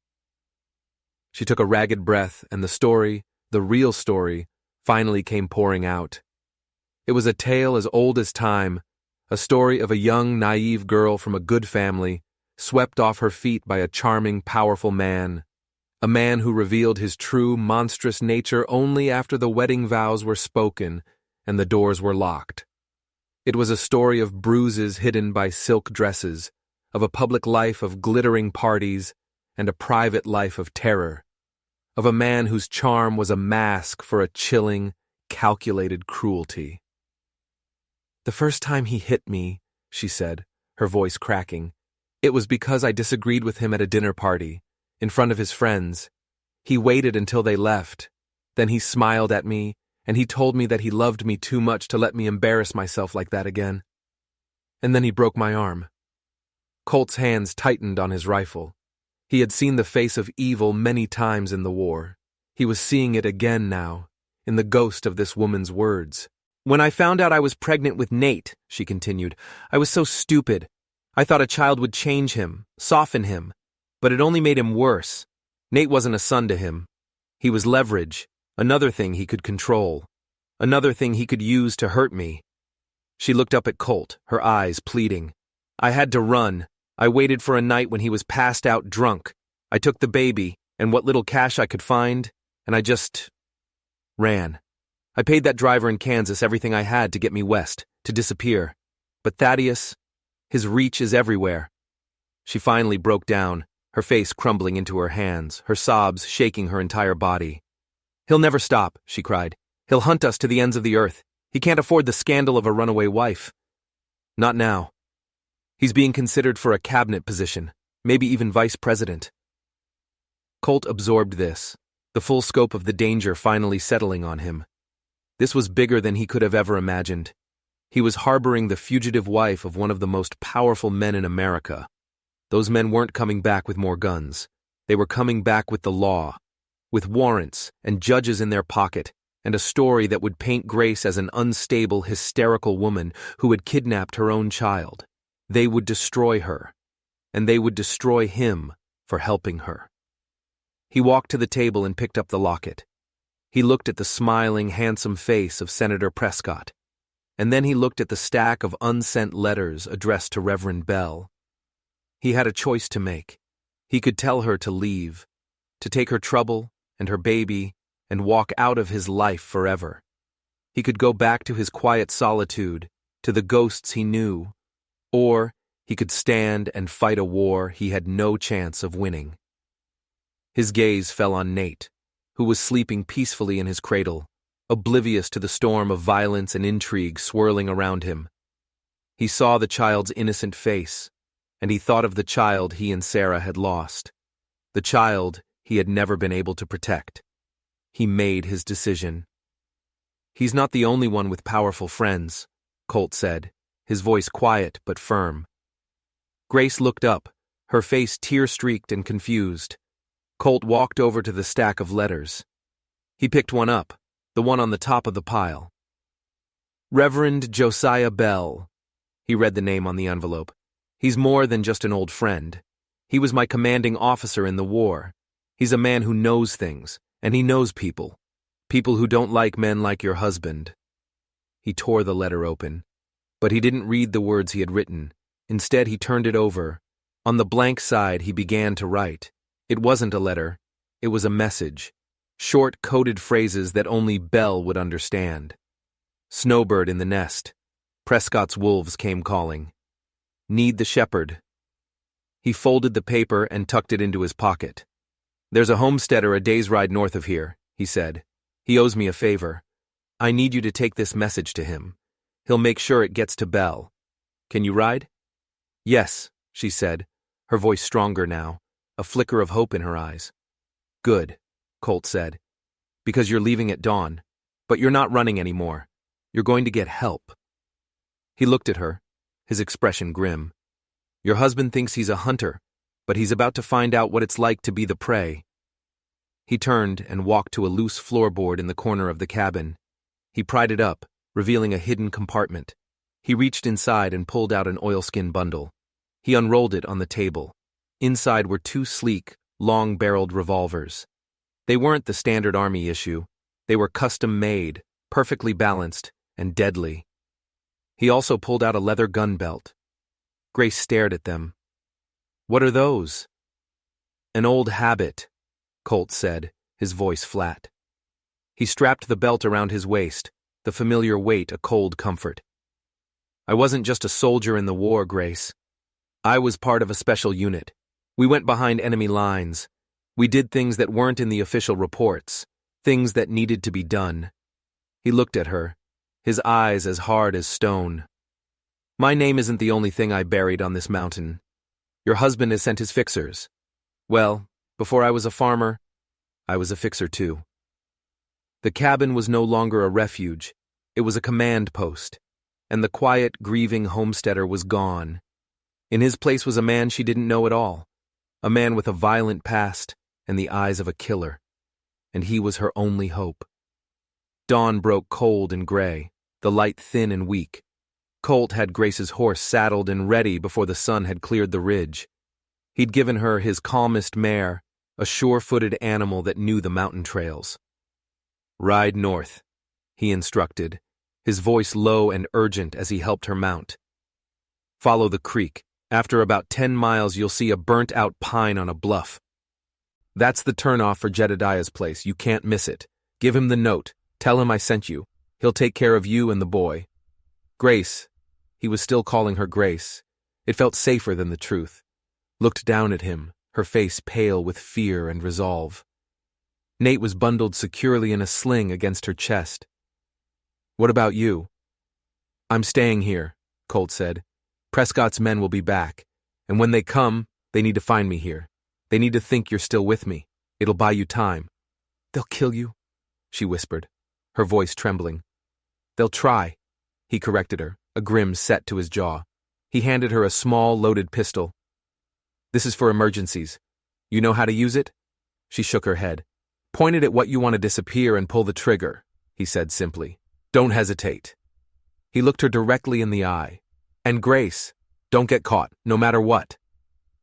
She took a ragged breath, and the story, the real story, finally came pouring out. It was a tale as old as time, a story of a young, naive girl from a good family, swept off her feet by a charming, powerful man. A man who revealed his true, monstrous nature only after the wedding vows were spoken and the doors were locked. It was a story of bruises hidden by silk dresses, of a public life of glittering parties, and a private life of terror, of a man whose charm was a mask for a chilling, calculated cruelty. "The first time he hit me," she said, her voice cracking, "it was because I disagreed with him at a dinner party, in front of his friends. He waited until they left. Then he smiled at me, and he told me that he loved me too much to let me embarrass myself like that again. And then he broke my arm." Colt's hands tightened on his rifle. He had seen the face of evil many times in the war. He was seeing it again now, in the ghost of this woman's words. "When I found out I was pregnant with Nate," she continued, "I was so stupid. I thought a child would change him, soften him, but it only made him worse. Nate wasn't a son to him. He was leverage, another thing he could control, another thing he could use to hurt me." She looked up at Colt, her eyes pleading. "I had to run. I waited for a night when he was passed out drunk. I took the baby, and what little cash I could find, and I just ran. I paid that driver in Kansas everything I had to get me west, to disappear. But Thaddeus, his reach is everywhere. She finally broke down, her face crumbling into her hands, her sobs shaking her entire body. "He'll never stop," she cried. "He'll hunt us to the ends of the earth. He can't afford the scandal of a runaway wife. Not now. He's being considered for a cabinet position, maybe even vice president." Colt absorbed this, the full scope of the danger finally settling on him. This was bigger than he could have ever imagined. He was harboring the fugitive wife of one of the most powerful men in America. Those men weren't coming back with more guns. They were coming back with the law, with warrants and judges in their pocket, and a story that would paint Grace as an unstable, hysterical woman who had kidnapped her own child. They would destroy her, and they would destroy him for helping her. He walked to the table and picked up the locket. He looked at the smiling, handsome face of Senator Prescott, and then he looked at the stack of unsent letters addressed to Reverend Bell. He had a choice to make. He could tell her to leave, to take her trouble and her baby and walk out of his life forever. He could go back to his quiet solitude, to the ghosts he knew, or he could stand and fight a war he had no chance of winning. His gaze fell on Nate, who was sleeping peacefully in his cradle, oblivious to the storm of violence and intrigue swirling around him. He saw the child's innocent face, and he thought of the child he and Sarah had lost, the child he had never been able to protect. He made his decision. "He's not the only one with powerful friends," Colt said, his voice quiet but firm. Grace looked up, her face tear-streaked and confused. Colt walked over to the stack of letters. He picked one up, the one on the top of the pile. "Reverend Josiah Bell." He read the name on the envelope. "He's more than just an old friend. He was my commanding officer in the war. He's a man who knows things, and he knows people. People who don't like men like your husband." He tore the letter open, but he didn't read the words he had written. Instead, he turned it over. On the blank side, he began to write. It wasn't a letter. It was a message. Short, coded phrases that only Bell would understand. "Snowbird in the nest. Prescott's wolves came calling. Need the shepherd." He folded the paper and tucked it into his pocket. "There's a homesteader a day's ride north of here," he said. "He owes me a favor. I need you to take this message to him. He'll make sure it gets to Bell. Can you ride?" "Yes," she said, her voice stronger now, a flicker of hope in her eyes. "Good," Colt said, "because you're leaving at dawn, but you're not running anymore. You're going to get help." He looked at her, his expression grim. "Your husband thinks he's a hunter, but he's about to find out what it's like to be the prey." He turned and walked to a loose floorboard in the corner of the cabin. He pried it up, revealing a hidden compartment. He reached inside and pulled out an oilskin bundle. He unrolled it on the table. Inside were two sleek, long-barreled revolvers. They weren't the standard army issue. They were custom-made, perfectly balanced, and deadly. He also pulled out a leather gun belt. Grace stared at them. "What are those?" "An old habit," Colt said, his voice flat. He strapped the belt around his waist, the familiar weight a cold comfort. "I wasn't just a soldier in the war, Grace. I was part of a special unit. We went behind enemy lines. We did things that weren't in the official reports, things that needed to be done." He looked at her, his eyes as hard as stone. "My name isn't the only thing I buried on this mountain. Your husband has sent his fixers. Well, before I was a farmer, I was a fixer too." The cabin was no longer a refuge. It was a command post, and the quiet, grieving homesteader was gone. In his place was a man she didn't know at all, a man with a violent past and the eyes of a killer, and he was her only hope. Dawn broke cold and gray, the light thin and weak. Colt had Grace's horse saddled and ready before the sun had cleared the ridge. He'd given her his calmest mare, a sure-footed animal that knew the mountain trails. "Ride north," he instructed, his voice low and urgent as he helped her mount. "Follow the creek. After about 10 miles you'll see a burnt-out pine on a bluff. That's the turnoff for Jedediah's place. You can't miss it. Give him the note. Tell him I sent you. He'll take care of you and the boy. Grace. He was still calling her Grace. It felt safer than the truth. Looked down at him, her face pale with fear and resolve. Nate was bundled securely in a sling against her chest. What about you? I'm staying here, Colt said. Prescott's men will be back, and when they come, they need to find me here. They need to think you're still with me. It'll buy you time. They'll kill you, she whispered, her voice trembling. They'll try, he corrected her, a grin set to his jaw. He handed her a small, loaded pistol. This is for emergencies. You know how to use it? She shook her head. Point it at what you want to disappear and pull the trigger, he said simply. Don't hesitate. He looked her directly in the eye. And Grace, don't get caught, no matter what.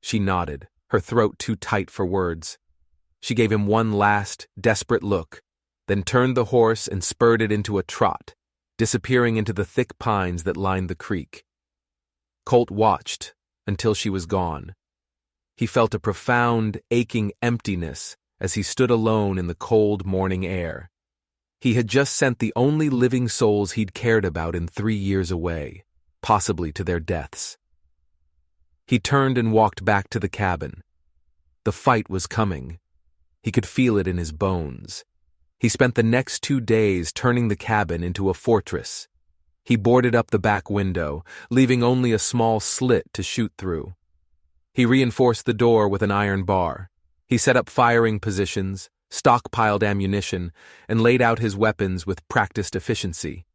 She nodded, her throat too tight for words. She gave him one last, desperate look, then turned the horse and spurred it into a trot, disappearing into the thick pines that lined the creek. Colt watched until she was gone. He felt a profound, aching emptiness as he stood alone in the cold morning air. He had just sent the only living souls he'd cared about in 3 years away, possibly to their deaths. He turned and walked back to the cabin. The fight was coming. He could feel it in his bones. He spent the next 2 days turning the cabin into a fortress. He boarded up the back window, leaving only a small slit to shoot through. He reinforced the door with an iron bar. He set up firing positions, stockpiled ammunition, and laid out his weapons with practiced efficiency.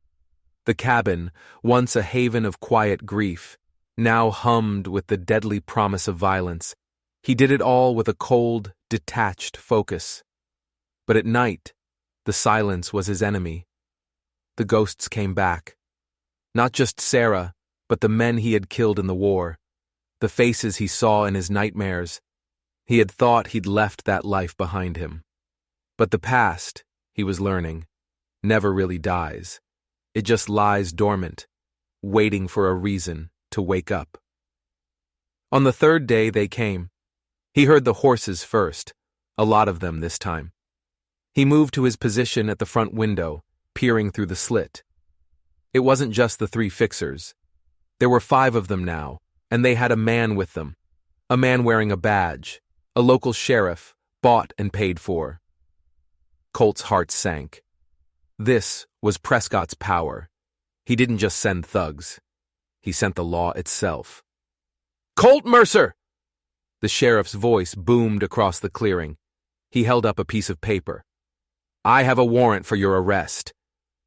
The cabin, once a haven of quiet grief, now hummed with the deadly promise of violence. He did it all with a cold, detached focus. But at night, the silence was his enemy. The ghosts came back. Not just Sarah, but the men he had killed in the war. The faces he saw in his nightmares. He had thought he'd left that life behind him. But the past, he was learning, never really dies. It just lies dormant, waiting for a reason to wake up. On the 3rd day they came. He heard the horses first, a lot of them this time. He moved to his position at the front window, peering through the slit. It wasn't just the 3 fixers. There were 5 of them now, and they had a man with them. A man wearing a badge, a local sheriff, bought and paid for. Colt's heart sank. This was Prescott's power. He didn't just send thugs. He sent the law itself. Colt Mercer! The sheriff's voice boomed across the clearing. He held up a piece of paper. I have a warrant for your arrest,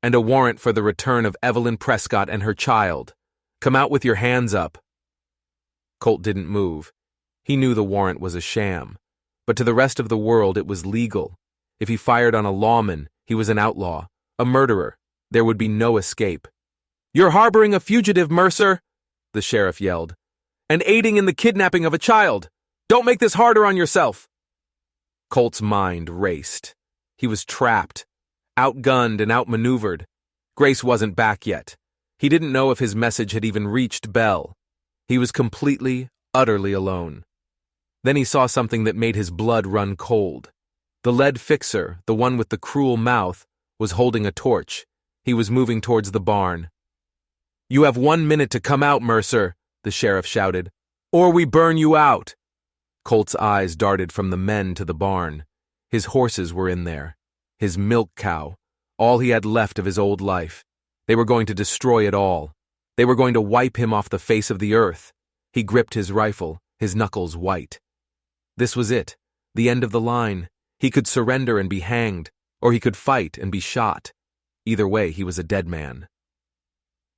and a warrant for the return of Evelyn Prescott and her child. Come out with your hands up. Colt didn't move. He knew the warrant was a sham, but to the rest of the world it was legal. If he fired on a lawman, he was an outlaw, a murderer. There would be no escape. You're harboring a fugitive, Mercer, the sheriff yelled, and aiding in the kidnapping of a child. Don't make this harder on yourself. Colt's mind raced. He was trapped, outgunned and outmaneuvered. Grace wasn't back yet. He didn't know if his message had even reached Belle. He was completely, utterly alone. Then he saw something that made his blood run cold. The lead fixer, the one with the cruel mouth, was holding a torch. He was moving towards the barn. You have 1 minute to come out, Mercer, the sheriff shouted, or we burn you out. Colt's eyes darted from the men to the barn. His horses were in there. His milk cow, all he had left of his old life. They were going to destroy it all. They were going to wipe him off the face of the earth. He gripped his rifle, his knuckles white. This was it, the end of the line. He could surrender and be hanged, or he could fight and be shot. Either way, he was a dead man.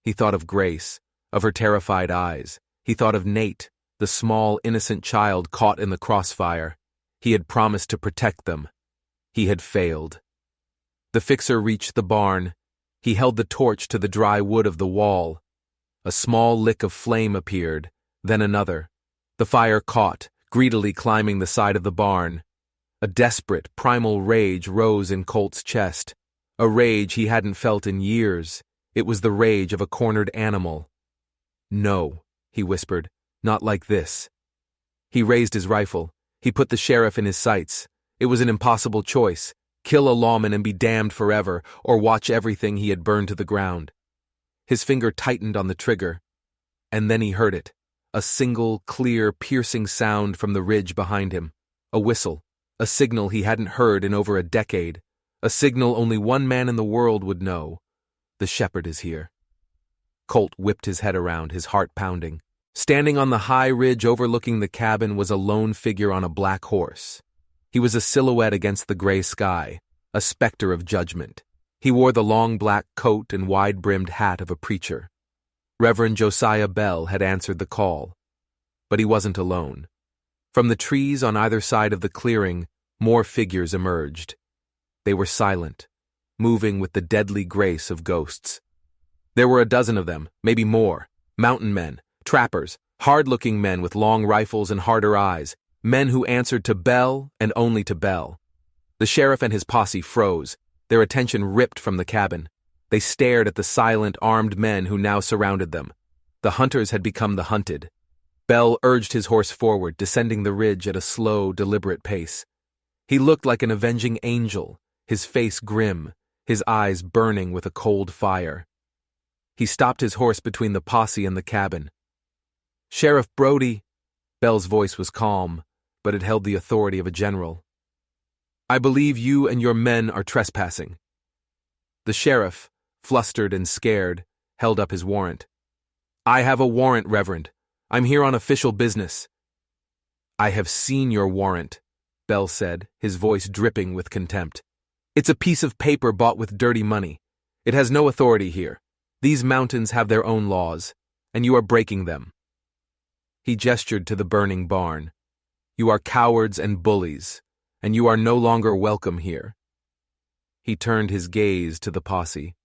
He thought of Grace, of her terrified eyes. He thought of Nate, the small, innocent child caught in the crossfire. He had promised to protect them. He had failed. The fixer reached the barn. He held the torch to the dry wood of the wall. A small lick of flame appeared, then another. The fire caught, greedily climbing the side of the barn. A desperate, primal rage rose in Colt's chest. A rage he hadn't felt in years. It was the rage of a cornered animal. No, he whispered, not like this. He raised his rifle. He put the sheriff in his sights. It was an impossible choice: kill a lawman and be damned forever, or watch everything he had burned to the ground. His finger tightened on the trigger, and then he heard it. A single, clear, piercing sound from the ridge behind him. A whistle. A signal he hadn't heard in over a decade. A signal only one man in the world would know. The shepherd is here. Colt whipped his head around, his heart pounding. Standing on the high ridge overlooking the cabin was a lone figure on a black horse. He was a silhouette against the gray sky, a specter of judgment. He wore the long black coat and wide-brimmed hat of a preacher. Reverend Josiah Bell had answered the call. But he wasn't alone. From the trees on either side of the clearing, more figures emerged. They were silent, moving with the deadly grace of ghosts. There were a dozen of them, maybe more. Mountain men, trappers, hard-looking men with long rifles and harder eyes, men who answered to Bell and only to Bell. The sheriff and his posse froze, their attention ripped from the cabin. They stared at the silent, armed men who now surrounded them. The hunters had become the hunted. Bell urged his horse forward, descending the ridge at a slow, deliberate pace. He looked like an avenging angel, his face grim, his eyes burning with a cold fire. He stopped his horse between the posse and the cabin. "Sheriff Brody," Bell's voice was calm, but it held the authority of a general. "I believe you and your men are trespassing." The sheriff, flustered and scared, held up his warrant. "I have a warrant, Reverend. I'm here on official business." "I have seen your warrant," Bell said, his voice dripping with contempt. "It's a piece of paper bought with dirty money. It has no authority here. These mountains have their own laws, and you are breaking them." He gestured to the burning barn. "You are cowards and bullies, and you are no longer welcome here." He turned his gaze to the posse.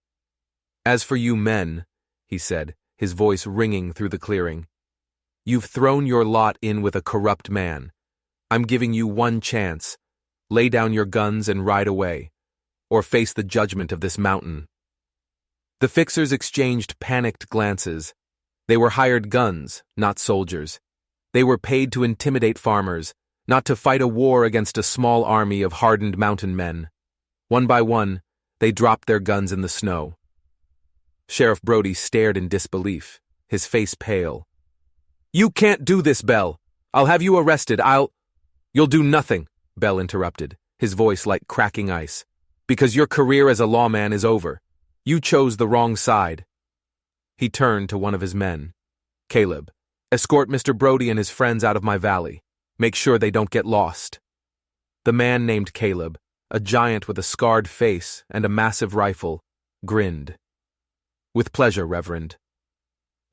"As for you men," he said, his voice ringing through the clearing, "you've thrown your lot in with a corrupt man. I'm giving you one chance. Lay down your guns and ride away, or face the judgment of this mountain." The fixers exchanged panicked glances. They were hired guns, not soldiers. They were paid to intimidate farmers, not to fight a war against a small army of hardened mountain men. One by one, they dropped their guns in the snow. Sheriff Brody stared in disbelief, his face pale. "You can't do this, Bell. I'll have you arrested. You'll do nothing," Bell interrupted, his voice like cracking ice. "Because your career as a lawman is over. You chose the wrong side." He turned to one of his men. "Caleb, escort Mr. Brody and his friends out of my valley. Make sure they don't get lost." The man named Caleb, a giant with a scarred face and a massive rifle, grinned. "With pleasure, Reverend."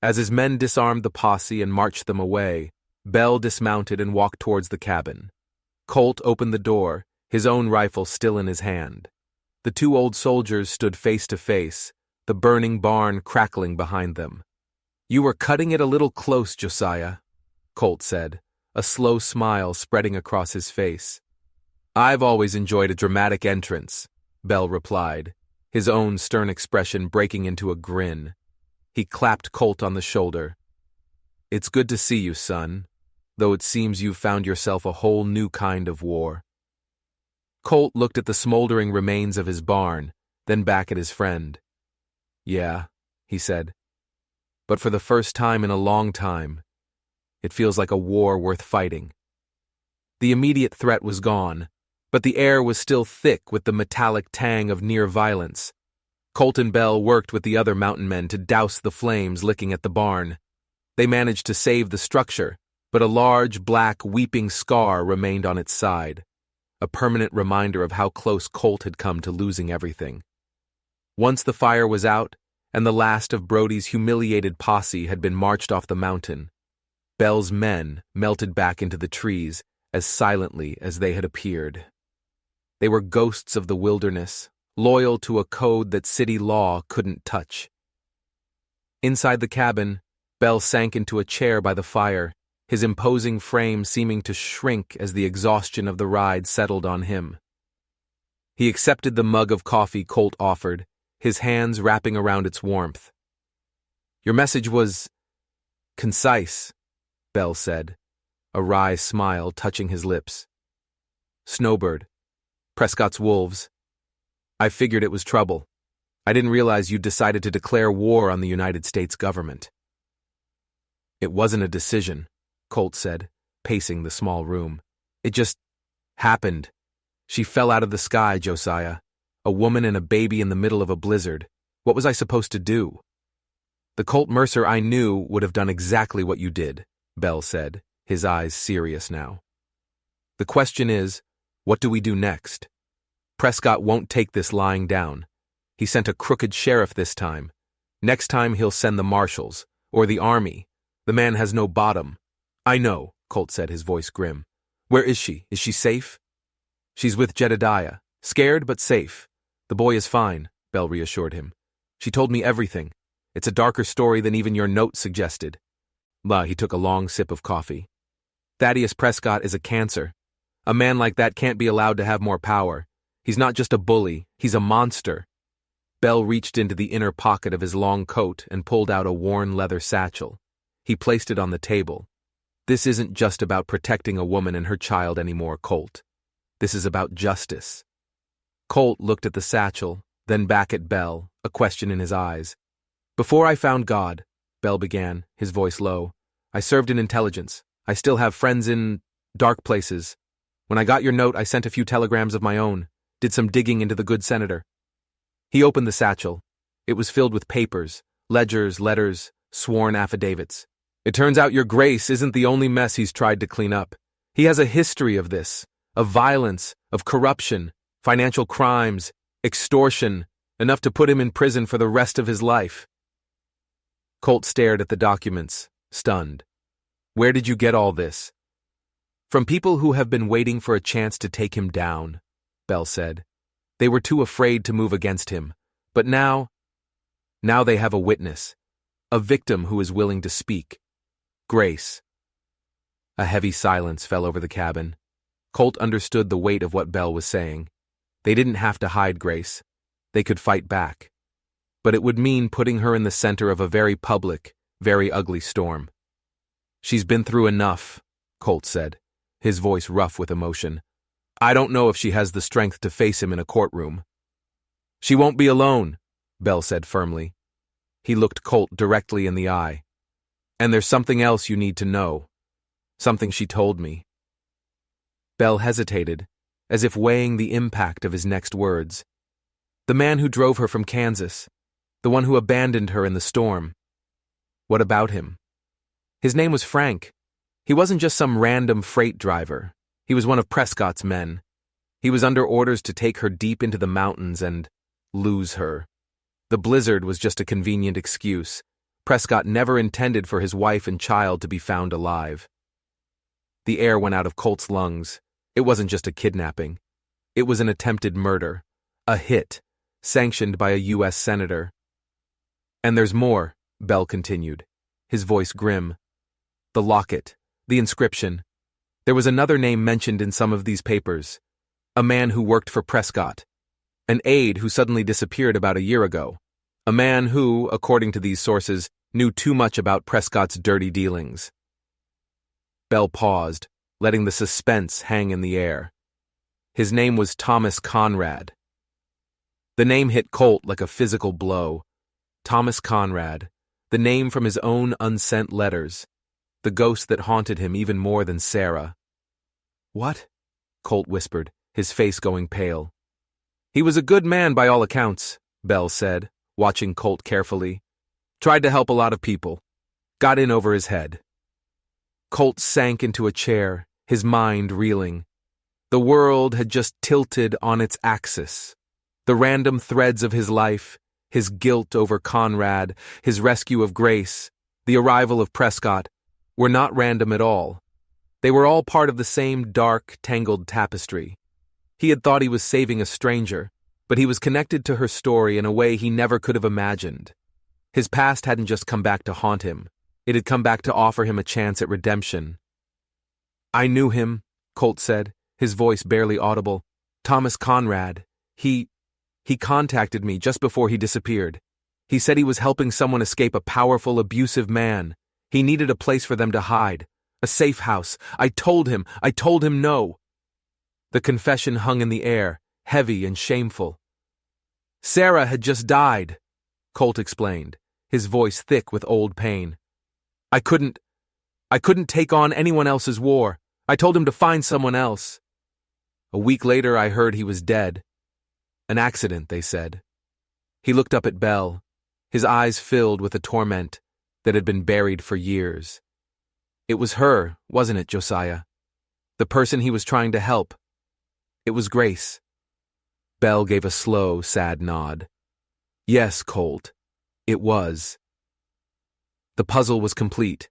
As his men disarmed the posse and marched them away, Bell dismounted and walked towards the cabin. Colt opened the door, his own rifle still in his hand. The two old soldiers stood face to face, the burning barn crackling behind them. "You were cutting it a little close, Josiah," Colt said, a slow smile spreading across his face. "I've always enjoyed a dramatic entrance," Bell replied, his own stern expression breaking into a grin. He clapped Colt on the shoulder. "It's good to see you, son, though it seems you've found yourself a whole new kind of war." Colt looked at the smoldering remains of his barn, then back at his friend. "Yeah," he said. "But for the first time in a long time, it feels like a war worth fighting." The immediate threat was gone, but the air was still thick with the metallic tang of near violence. Colt and Bell worked with the other mountain men to douse the flames licking at the barn. They managed to save the structure, but a large, black, weeping scar remained on its side, a permanent reminder of how close Colt had come to losing everything. Once the fire was out, and the last of Brody's humiliated posse had been marched off the mountain, Bell's men melted back into the trees as silently as they had appeared. They were ghosts of the wilderness, loyal to a code that city law couldn't touch. Inside the cabin, Bell sank into a chair by the fire, his imposing frame seeming to shrink as the exhaustion of the ride settled on him. He accepted the mug of coffee Colt offered, his hands wrapping around its warmth. "Your message was concise," Bell said, a wry smile touching his lips. Snowbird. Prescott's wolves. I figured it was trouble. I didn't realize you'd decided to declare war on the United States government. It wasn't a decision, Colt said, pacing the small room. It just happened. She fell out of the sky, Josiah. A woman and a baby in the middle of a blizzard. What was I supposed to do? The Colt Mercer I knew would have done exactly what you did, Bell said, his eyes serious now. The question is, what do we do next? Prescott won't take this lying down. He sent a crooked sheriff this time. Next time he'll send the marshals, or the army. The man has no bottom. I know, Colt said, his voice grim. Where is she? Is she safe? She's with Jedediah. Scared, but safe. The boy is fine, Bell reassured him. She told me everything. It's a darker story than even your note suggested. He took a long sip of coffee. Thaddeus Prescott is a cancer. A man like that can't be allowed to have more power. He's not just a bully, he's a monster. Bell reached into the inner pocket of his long coat and pulled out a worn leather satchel. He placed it on the table. This isn't just about protecting a woman and her child anymore, Colt. This is about justice. Colt looked at the satchel, then back at Bell, a question in his eyes. Before I found God, Bell began, his voice low, I served in intelligence. I still have friends in dark places. When I got your note, I sent a few telegrams of my own, did some digging into the good senator. He opened the satchel. It was filled with papers, ledgers, letters, sworn affidavits. It turns out your Grace isn't the only mess he's tried to clean up. He has a history of this, of violence, of corruption, financial crimes, extortion, enough to put him in prison for the rest of his life. Colt stared at the documents, stunned. Where did you get all this? From people who have been waiting for a chance to take him down, Bell said. They were too afraid to move against him, but now they have a witness, a victim who is willing to speak. Grace. A heavy silence fell over the cabin. Colt understood the weight of what Bell was saying. They didn't have to hide Grace. They could fight back. But it would mean putting her in the center of a very public, very ugly storm. She's been through enough, Colt said, his voice rough with emotion. I don't know if she has the strength to face him in a courtroom. She won't be alone, Bell said firmly. He looked Colt directly in the eye. And there's something else you need to know. Something she told me. Bell hesitated, as if weighing the impact of his next words. The man who drove her from Kansas. The one who abandoned her in the storm. What about him? His name was Frank. He wasn't just some random freight driver. He was one of Prescott's men. He was under orders to take her deep into the mountains and lose her. The blizzard was just a convenient excuse. Prescott never intended for his wife and child to be found alive. The air went out of Colt's lungs. It wasn't just a kidnapping. It was an attempted murder. A hit, sanctioned by a U.S. senator. And there's more, Bell continued, his voice grim. The locket, the inscription. There was another name mentioned in some of these papers. A man who worked for Prescott. An aide who suddenly disappeared about a year ago. A man who, according to these sources, knew too much about Prescott's dirty dealings. Bell paused, letting the suspense hang in the air. His name was Thomas Conrad. The name hit Colt like a physical blow. Thomas Conrad, the name from his own unsent letters. The ghost that haunted him even more than Sarah. What? Colt whispered, his face going pale. He was a good man by all accounts, Bell said, watching Colt carefully. Tried to help a lot of people. Got in over his head. Colt sank into a chair, his mind reeling. The world had just tilted on its axis. The random threads of his life, his guilt over Conrad, his rescue of Grace, the arrival of Prescott, were not random at all. They were all part of the same dark, tangled tapestry. He had thought he was saving a stranger, but he was connected to her story in a way he never could have imagined. His past hadn't just come back to haunt him. It had come back to offer him a chance at redemption. I knew him, Colt said, his voice barely audible. Thomas Conrad. He contacted me just before he disappeared. He said he was helping someone escape a powerful, abusive man. He needed a place for them to hide. A safe house. I told him no. The confession hung in the air, heavy and shameful. "Sarah had just died," Colt explained, his voice thick with old pain. I couldn't take on anyone else's war. I told him to find someone else. A week later, I heard he was dead. An accident, they said. He looked up at Belle, his eyes filled with a torment that had been buried for years. It was her, wasn't it, Josiah? The person he was trying to help. It was Grace. Belle gave a slow, sad nod. Yes, Colt, it was. The puzzle was complete,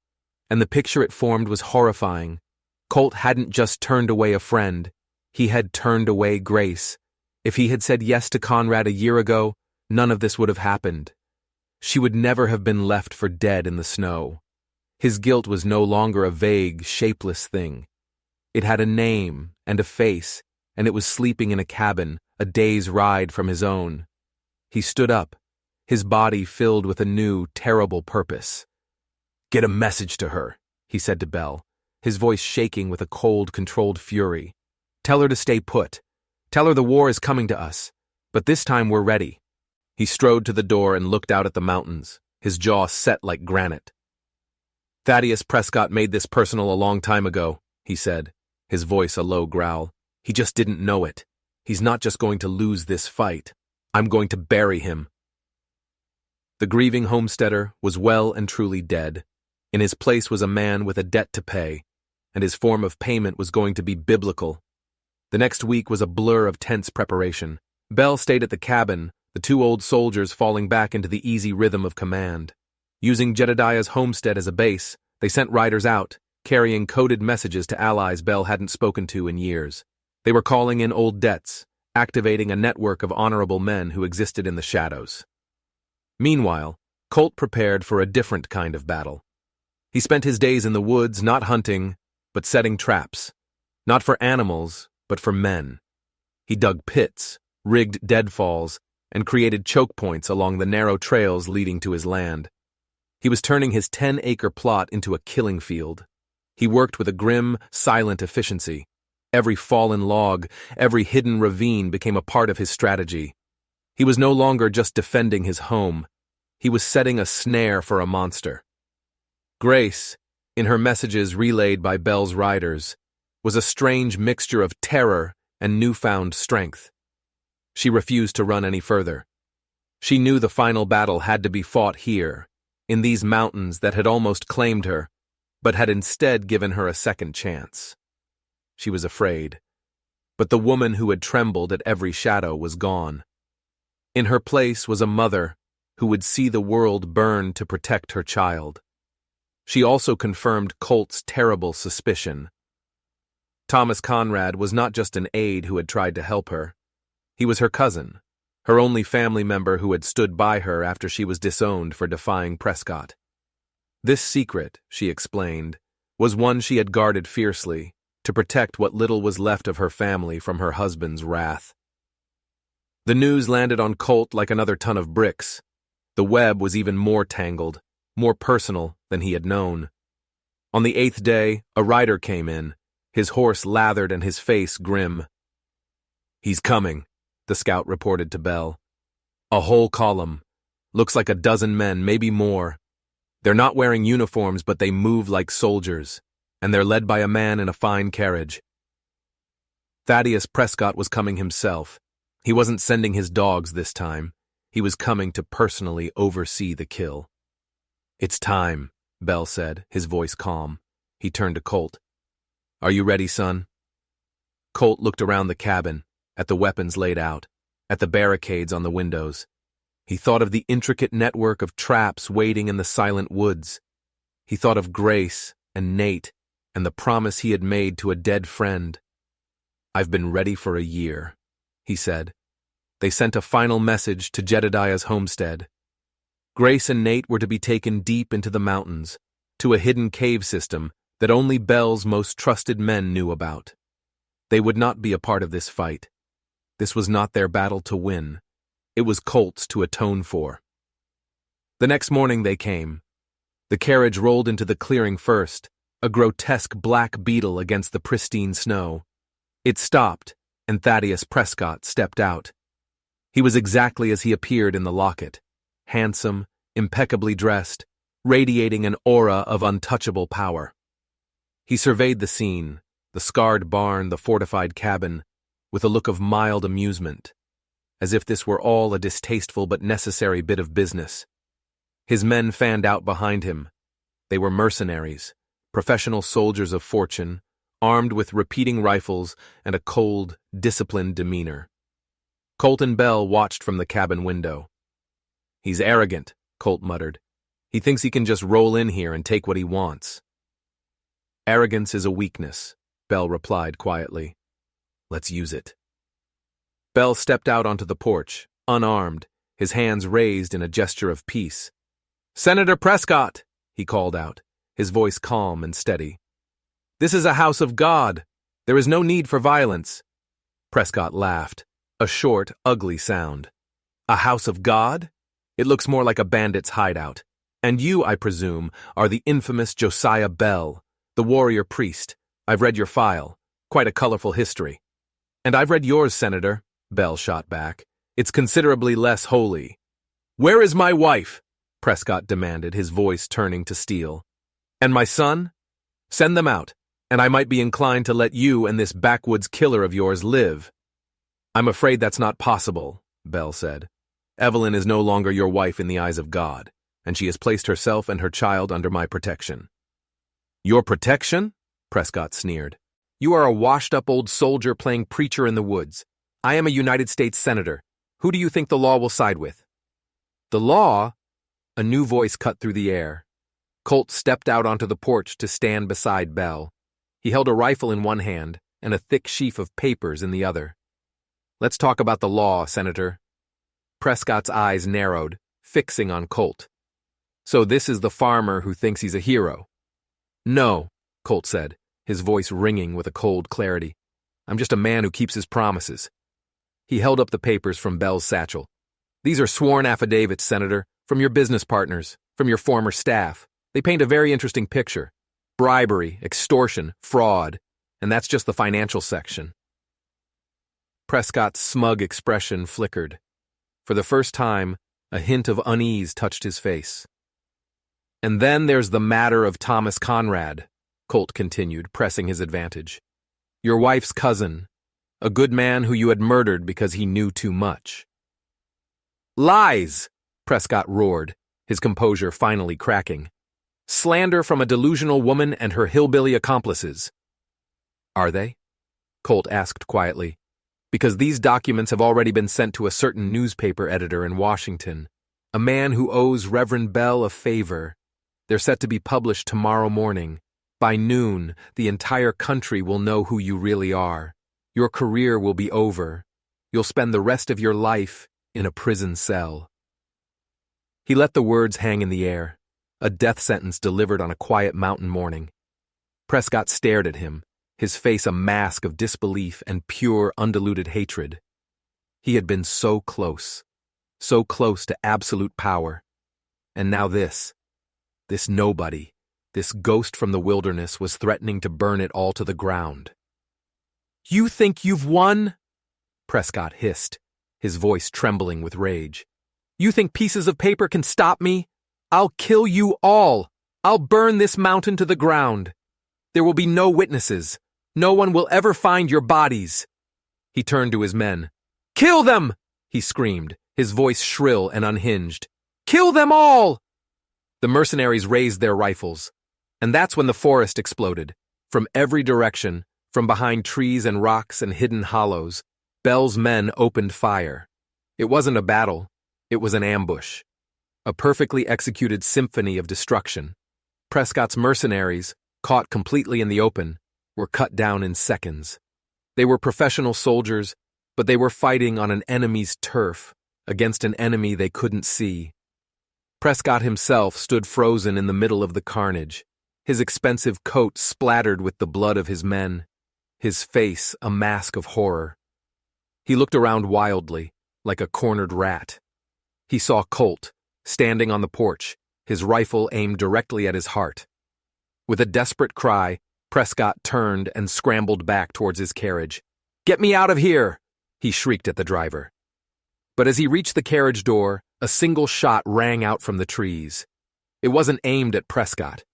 and the picture it formed was horrifying. Colt hadn't just turned away a friend, he had turned away Grace. If he had said yes to Conrad a year ago, none of this would have happened. She would never have been left for dead in the snow. His guilt was no longer a vague, shapeless thing. It had a name and a face, and it was sleeping in a cabin, a day's ride from his own. He stood up, his body filled with a new, terrible purpose. "Get a message to her," he said to Belle, his voice shaking with a cold, controlled fury. "Tell her to stay put. Tell her the war is coming to us, but this time we're ready." He strode to the door and looked out at the mountains, his jaw set like granite. "Thaddeus Prescott made this personal a long time ago," he said, his voice a low growl. "He just didn't know it. He's not just going to lose this fight. I'm going to bury him." The grieving homesteader was well and truly dead. In his place was a man with a debt to pay, and his form of payment was going to be biblical. The next week was a blur of tense preparation. Belle stayed at the cabin, the two old soldiers falling back into the easy rhythm of command. Using Jedediah's homestead as a base, they sent riders out, carrying coded messages to allies Belle hadn't spoken to in years. They were calling in old debts, activating a network of honorable men who existed in the shadows. Meanwhile, Colt prepared for a different kind of battle. He spent his days in the woods not hunting, but setting traps. Not for animals, but for men. He dug pits, rigged deadfalls, and created choke points along the narrow trails leading to his land. He was turning his 10-acre plot into a killing field. He worked with a grim, silent efficiency. Every fallen log, every hidden ravine became a part of his strategy. He was no longer just defending his home. He was setting a snare for a monster. Grace, in her messages relayed by Belle's riders, was a strange mixture of terror and newfound strength. She refused to run any further. She knew the final battle had to be fought here, in these mountains that had almost claimed her, but had instead given her a second chance. She was afraid, but the woman who had trembled at every shadow was gone. In her place was a mother who would see the world burn to protect her child. She also confirmed Colt's terrible suspicion. Thomas Conrad was not just an aide who had tried to help her. He was her cousin, her only family member who had stood by her after she was disowned for defying Prescott. This secret, she explained, was one she had guarded fiercely, to protect what little was left of her family from her husband's wrath. The news landed on Colt like another ton of bricks. The web was even more tangled, more personal than he had known. On the 8th day, a rider came in, his horse lathered and his face grim. "He's coming," the scout reported to Belle. "A whole column. Looks like a dozen men, maybe more. They're not wearing uniforms, but they move like soldiers, and they're led by a man in a fine carriage." Thaddeus Prescott was coming himself. He wasn't sending his dogs this time. He was coming to personally oversee the kill. "It's time," Belle said, his voice calm. He turned to Colt. "Are you ready, son?" Colt looked around the cabin, at the weapons laid out, at the barricades on the windows. He thought of the intricate network of traps waiting in the silent woods. He thought of Grace and Nate and the promise he had made to a dead friend. "I've been ready for a year," he said. They sent a final message to Jedediah's homestead. Grace and Nate were to be taken deep into the mountains, to a hidden cave system that only Belle's most trusted men knew about. They would not be a part of this fight. This was not their battle to win. It was Colt's to atone for. The next morning they came. The carriage rolled into the clearing first, a grotesque black beetle against the pristine snow. It stopped, and Thaddeus Prescott stepped out. He was exactly as he appeared in the locket, handsome, impeccably dressed, radiating an aura of untouchable power. He surveyed the scene, the scarred barn, the fortified cabin, with a look of mild amusement, as if this were all a distasteful but necessary bit of business. His men fanned out behind him. They were mercenaries, professional soldiers of fortune, armed with repeating rifles and a cold, disciplined demeanor. Colt and Bell watched from the cabin window. "He's arrogant," Colt muttered. "He thinks he can just roll in here and take what he wants." "Arrogance is a weakness," Bell replied quietly. "Let's use it." Bell stepped out onto the porch, unarmed, his hands raised in a gesture of peace. "Senator Prescott," he called out, his voice calm and steady. "This is a house of God. There is no need for violence." Prescott laughed, a short, ugly sound. "A house of God? It looks more like a bandit's hideout. And you, I presume, are the infamous Josiah Bell, the warrior priest. I've read your file. Quite a colorful history." "And I've read yours, Senator," Bell shot back. "It's considerably less holy." "Where is my wife?" Prescott demanded, his voice turning to steel. "And my son? Send them out, and I might be inclined to let you and this backwoods killer of yours live." "I'm afraid that's not possible," Bell said. "Evelyn is no longer your wife in the eyes of God, and she has placed herself and her child under my protection." "Your protection?" Prescott sneered. "You are a washed-up old soldier playing preacher in the woods. I am a United States Senator. Who do you think the law will side with?" "The law?" A new voice cut through the air. Colt stepped out onto the porch to stand beside Bell. He held a rifle in one hand and a thick sheaf of papers in the other. "Let's talk about the law, Senator." Prescott's eyes narrowed, fixing on Colt. "So this is the farmer who thinks he's a hero?" "No," Colt said, his voice ringing with a cold clarity. "I'm just a man who keeps his promises." He held up the papers from Bell's satchel. "These are sworn affidavits, Senator, from your business partners, from your former staff. They paint a very interesting picture. Bribery, extortion, fraud, and that's just the financial section." Prescott's smug expression flickered. For the first time, a hint of unease touched his face. "And then there's the matter of Thomas Conrad," Colt continued, pressing his advantage. "Your wife's cousin, a good man who you had murdered because he knew too much." "Lies!" Prescott roared, his composure finally cracking. "Slander from a delusional woman and her hillbilly accomplices." "Are they?" Colt asked quietly. "Because these documents have already been sent to a certain newspaper editor in Washington, a man who owes Reverend Bell a favor. They're set to be published tomorrow morning. By noon, the entire country will know who you really are. Your career will be over. You'll spend the rest of your life in a prison cell." He let the words hang in the air, a death sentence delivered on a quiet mountain morning. Prescott stared at him, his face a mask of disbelief and pure, undiluted hatred. He had been so close to absolute power. And now this nobody, this ghost from the wilderness was threatening to burn it all to the ground. "You think you've won?" Prescott hissed, his voice trembling with rage. "You think pieces of paper can stop me? I'll kill you all. I'll burn this mountain to the ground. There will be no witnesses. No one will ever find your bodies." He turned to his men. "Kill them!" he screamed, his voice shrill and unhinged. "Kill them all!" The mercenaries raised their rifles, and that's when the forest exploded. From every direction, from behind trees and rocks and hidden hollows, Bell's men opened fire. It wasn't a battle, it was an ambush. A perfectly executed symphony of destruction. Prescott's mercenaries, caught completely in the open, were cut down in seconds. They were professional soldiers, but they were fighting on an enemy's turf, against an enemy they couldn't see. Prescott himself stood frozen in the middle of the carnage, his expensive coat splattered with the blood of his men, his face a mask of horror. He looked around wildly, like a cornered rat. He saw Colt, standing on the porch, his rifle aimed directly at his heart. With a desperate cry, Prescott turned and scrambled back towards his carriage, "Get me out of here!" he shrieked at the driver. But as he reached the carriage door, a single shot rang out from the trees. It wasn't aimed at Prescott.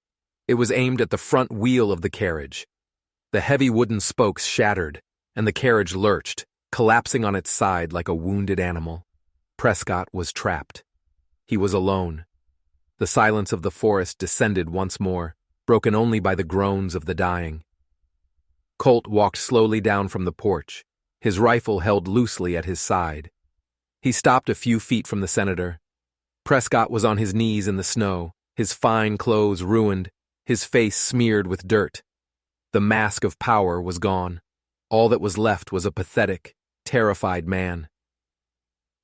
It was aimed at the front wheel of the carriage. The heavy wooden spokes shattered, and the carriage lurched, collapsing on its side like a wounded animal. Prescott was trapped. He was alone. The silence of the forest descended once more, broken only by the groans of the dying. Colt walked slowly down from the porch, his rifle held loosely at his side. He stopped a few feet from the senator. Prescott was on his knees in the snow, his fine clothes ruined, his face smeared with dirt. The mask of power was gone. All that was left was a pathetic, terrified man.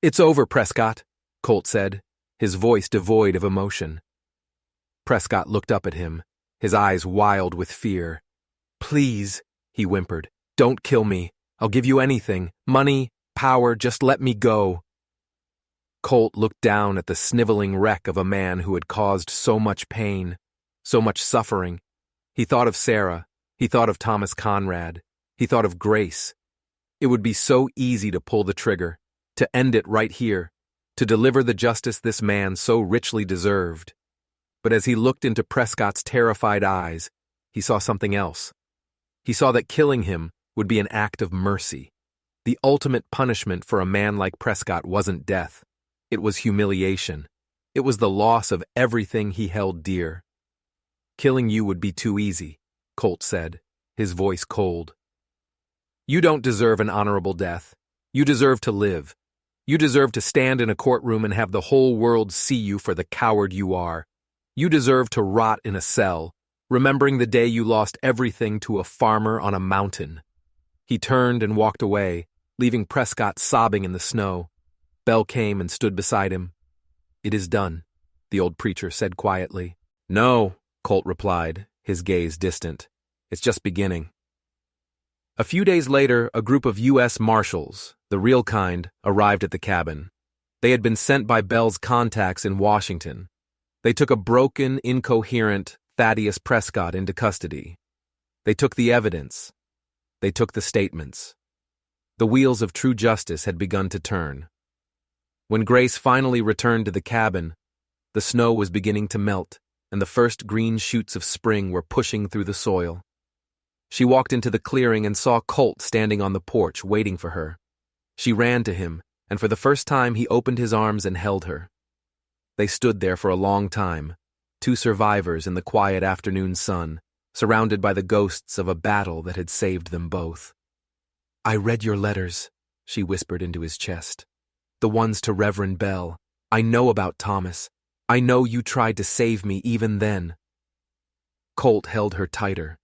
"It's over, Prescott," Colt said, his voice devoid of emotion. Prescott looked up at him, his eyes wild with fear. "Please," he whimpered, "don't kill me. I'll give you anything. Money, power, just let me go." Colt looked down at the sniveling wreck of a man who had caused so much pain, so much suffering. He thought of Sarah. He thought of Thomas Conrad. He thought of Grace. It would be so easy to pull the trigger, to end it right here, to deliver the justice this man so richly deserved. But as he looked into Prescott's terrified eyes, he saw something else. He saw that killing him would be an act of mercy. The ultimate punishment for a man like Prescott wasn't death. It was humiliation. It was the loss of everything he held dear. "Killing you would be too easy," Colt said, his voice cold. "You don't deserve an honorable death. You deserve to live. You deserve to stand in a courtroom and have the whole world see you for the coward you are. You deserve to rot in a cell, remembering the day you lost everything to a farmer on a mountain." He turned and walked away, leaving Prescott sobbing in the snow. Belle came and stood beside him. "It is done," the old preacher said quietly. "No," Colt replied, his gaze distant. "It's just beginning." A few days later, a group of U.S. Marshals, the real kind, arrived at the cabin. They had been sent by Belle's contacts in Washington. They took a broken, incoherent Thaddeus Prescott into custody. They took the evidence. They took the statements. The wheels of true justice had begun to turn. When Grace finally returned to the cabin, the snow was beginning to melt, and the first green shoots of spring were pushing through the soil. She walked into the clearing and saw Colt standing on the porch waiting for her. She ran to him, and for the first time he opened his arms and held her. They stood there for a long time, two survivors in the quiet afternoon sun, surrounded by the ghosts of a battle that had saved them both. "I read your letters," she whispered into his chest. "The ones to Reverend Bell. I know about Thomas. I know you tried to save me even then." Colt held her tighter.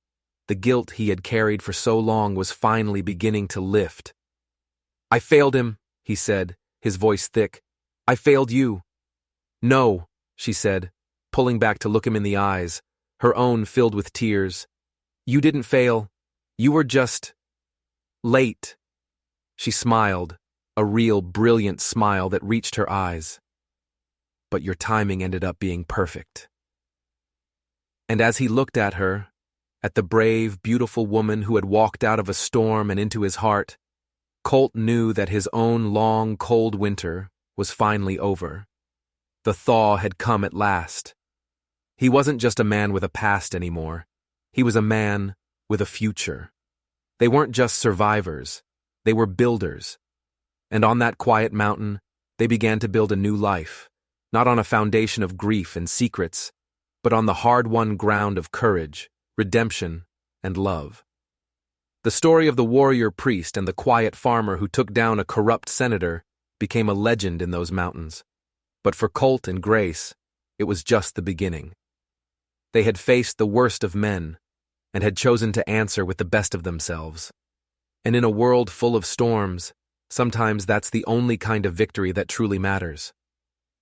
The guilt he had carried for so long was finally beginning to lift. "I failed him," he said, his voice thick. "I failed you." "No," she said, pulling back to look him in the eyes, her own filled with tears. "You didn't fail. You were just late." She smiled, a real brilliant smile that reached her eyes. "But your timing ended up being perfect." And as he looked at her, at the brave, beautiful woman who had walked out of a storm and into his heart, Colt knew that his own long, cold winter was finally over. The thaw had come at last. He wasn't just a man with a past anymore. He was a man with a future. They weren't just survivors. They were builders. And on that quiet mountain, they began to build a new life, not on a foundation of grief and secrets, but on the hard-won ground of courage, redemption, and love. The story of the warrior priest and the quiet farmer who took down a corrupt senator became a legend in those mountains. But for Colt and Grace, it was just the beginning. They had faced the worst of men and had chosen to answer with the best of themselves. And in a world full of storms, sometimes that's the only kind of victory that truly matters.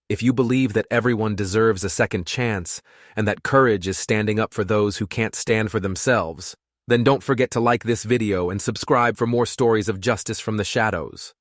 If you believe that everyone deserves a second chance and that courage is standing up for those who can't stand for themselves, then don't forget to like this video and subscribe for more stories of justice from the shadows.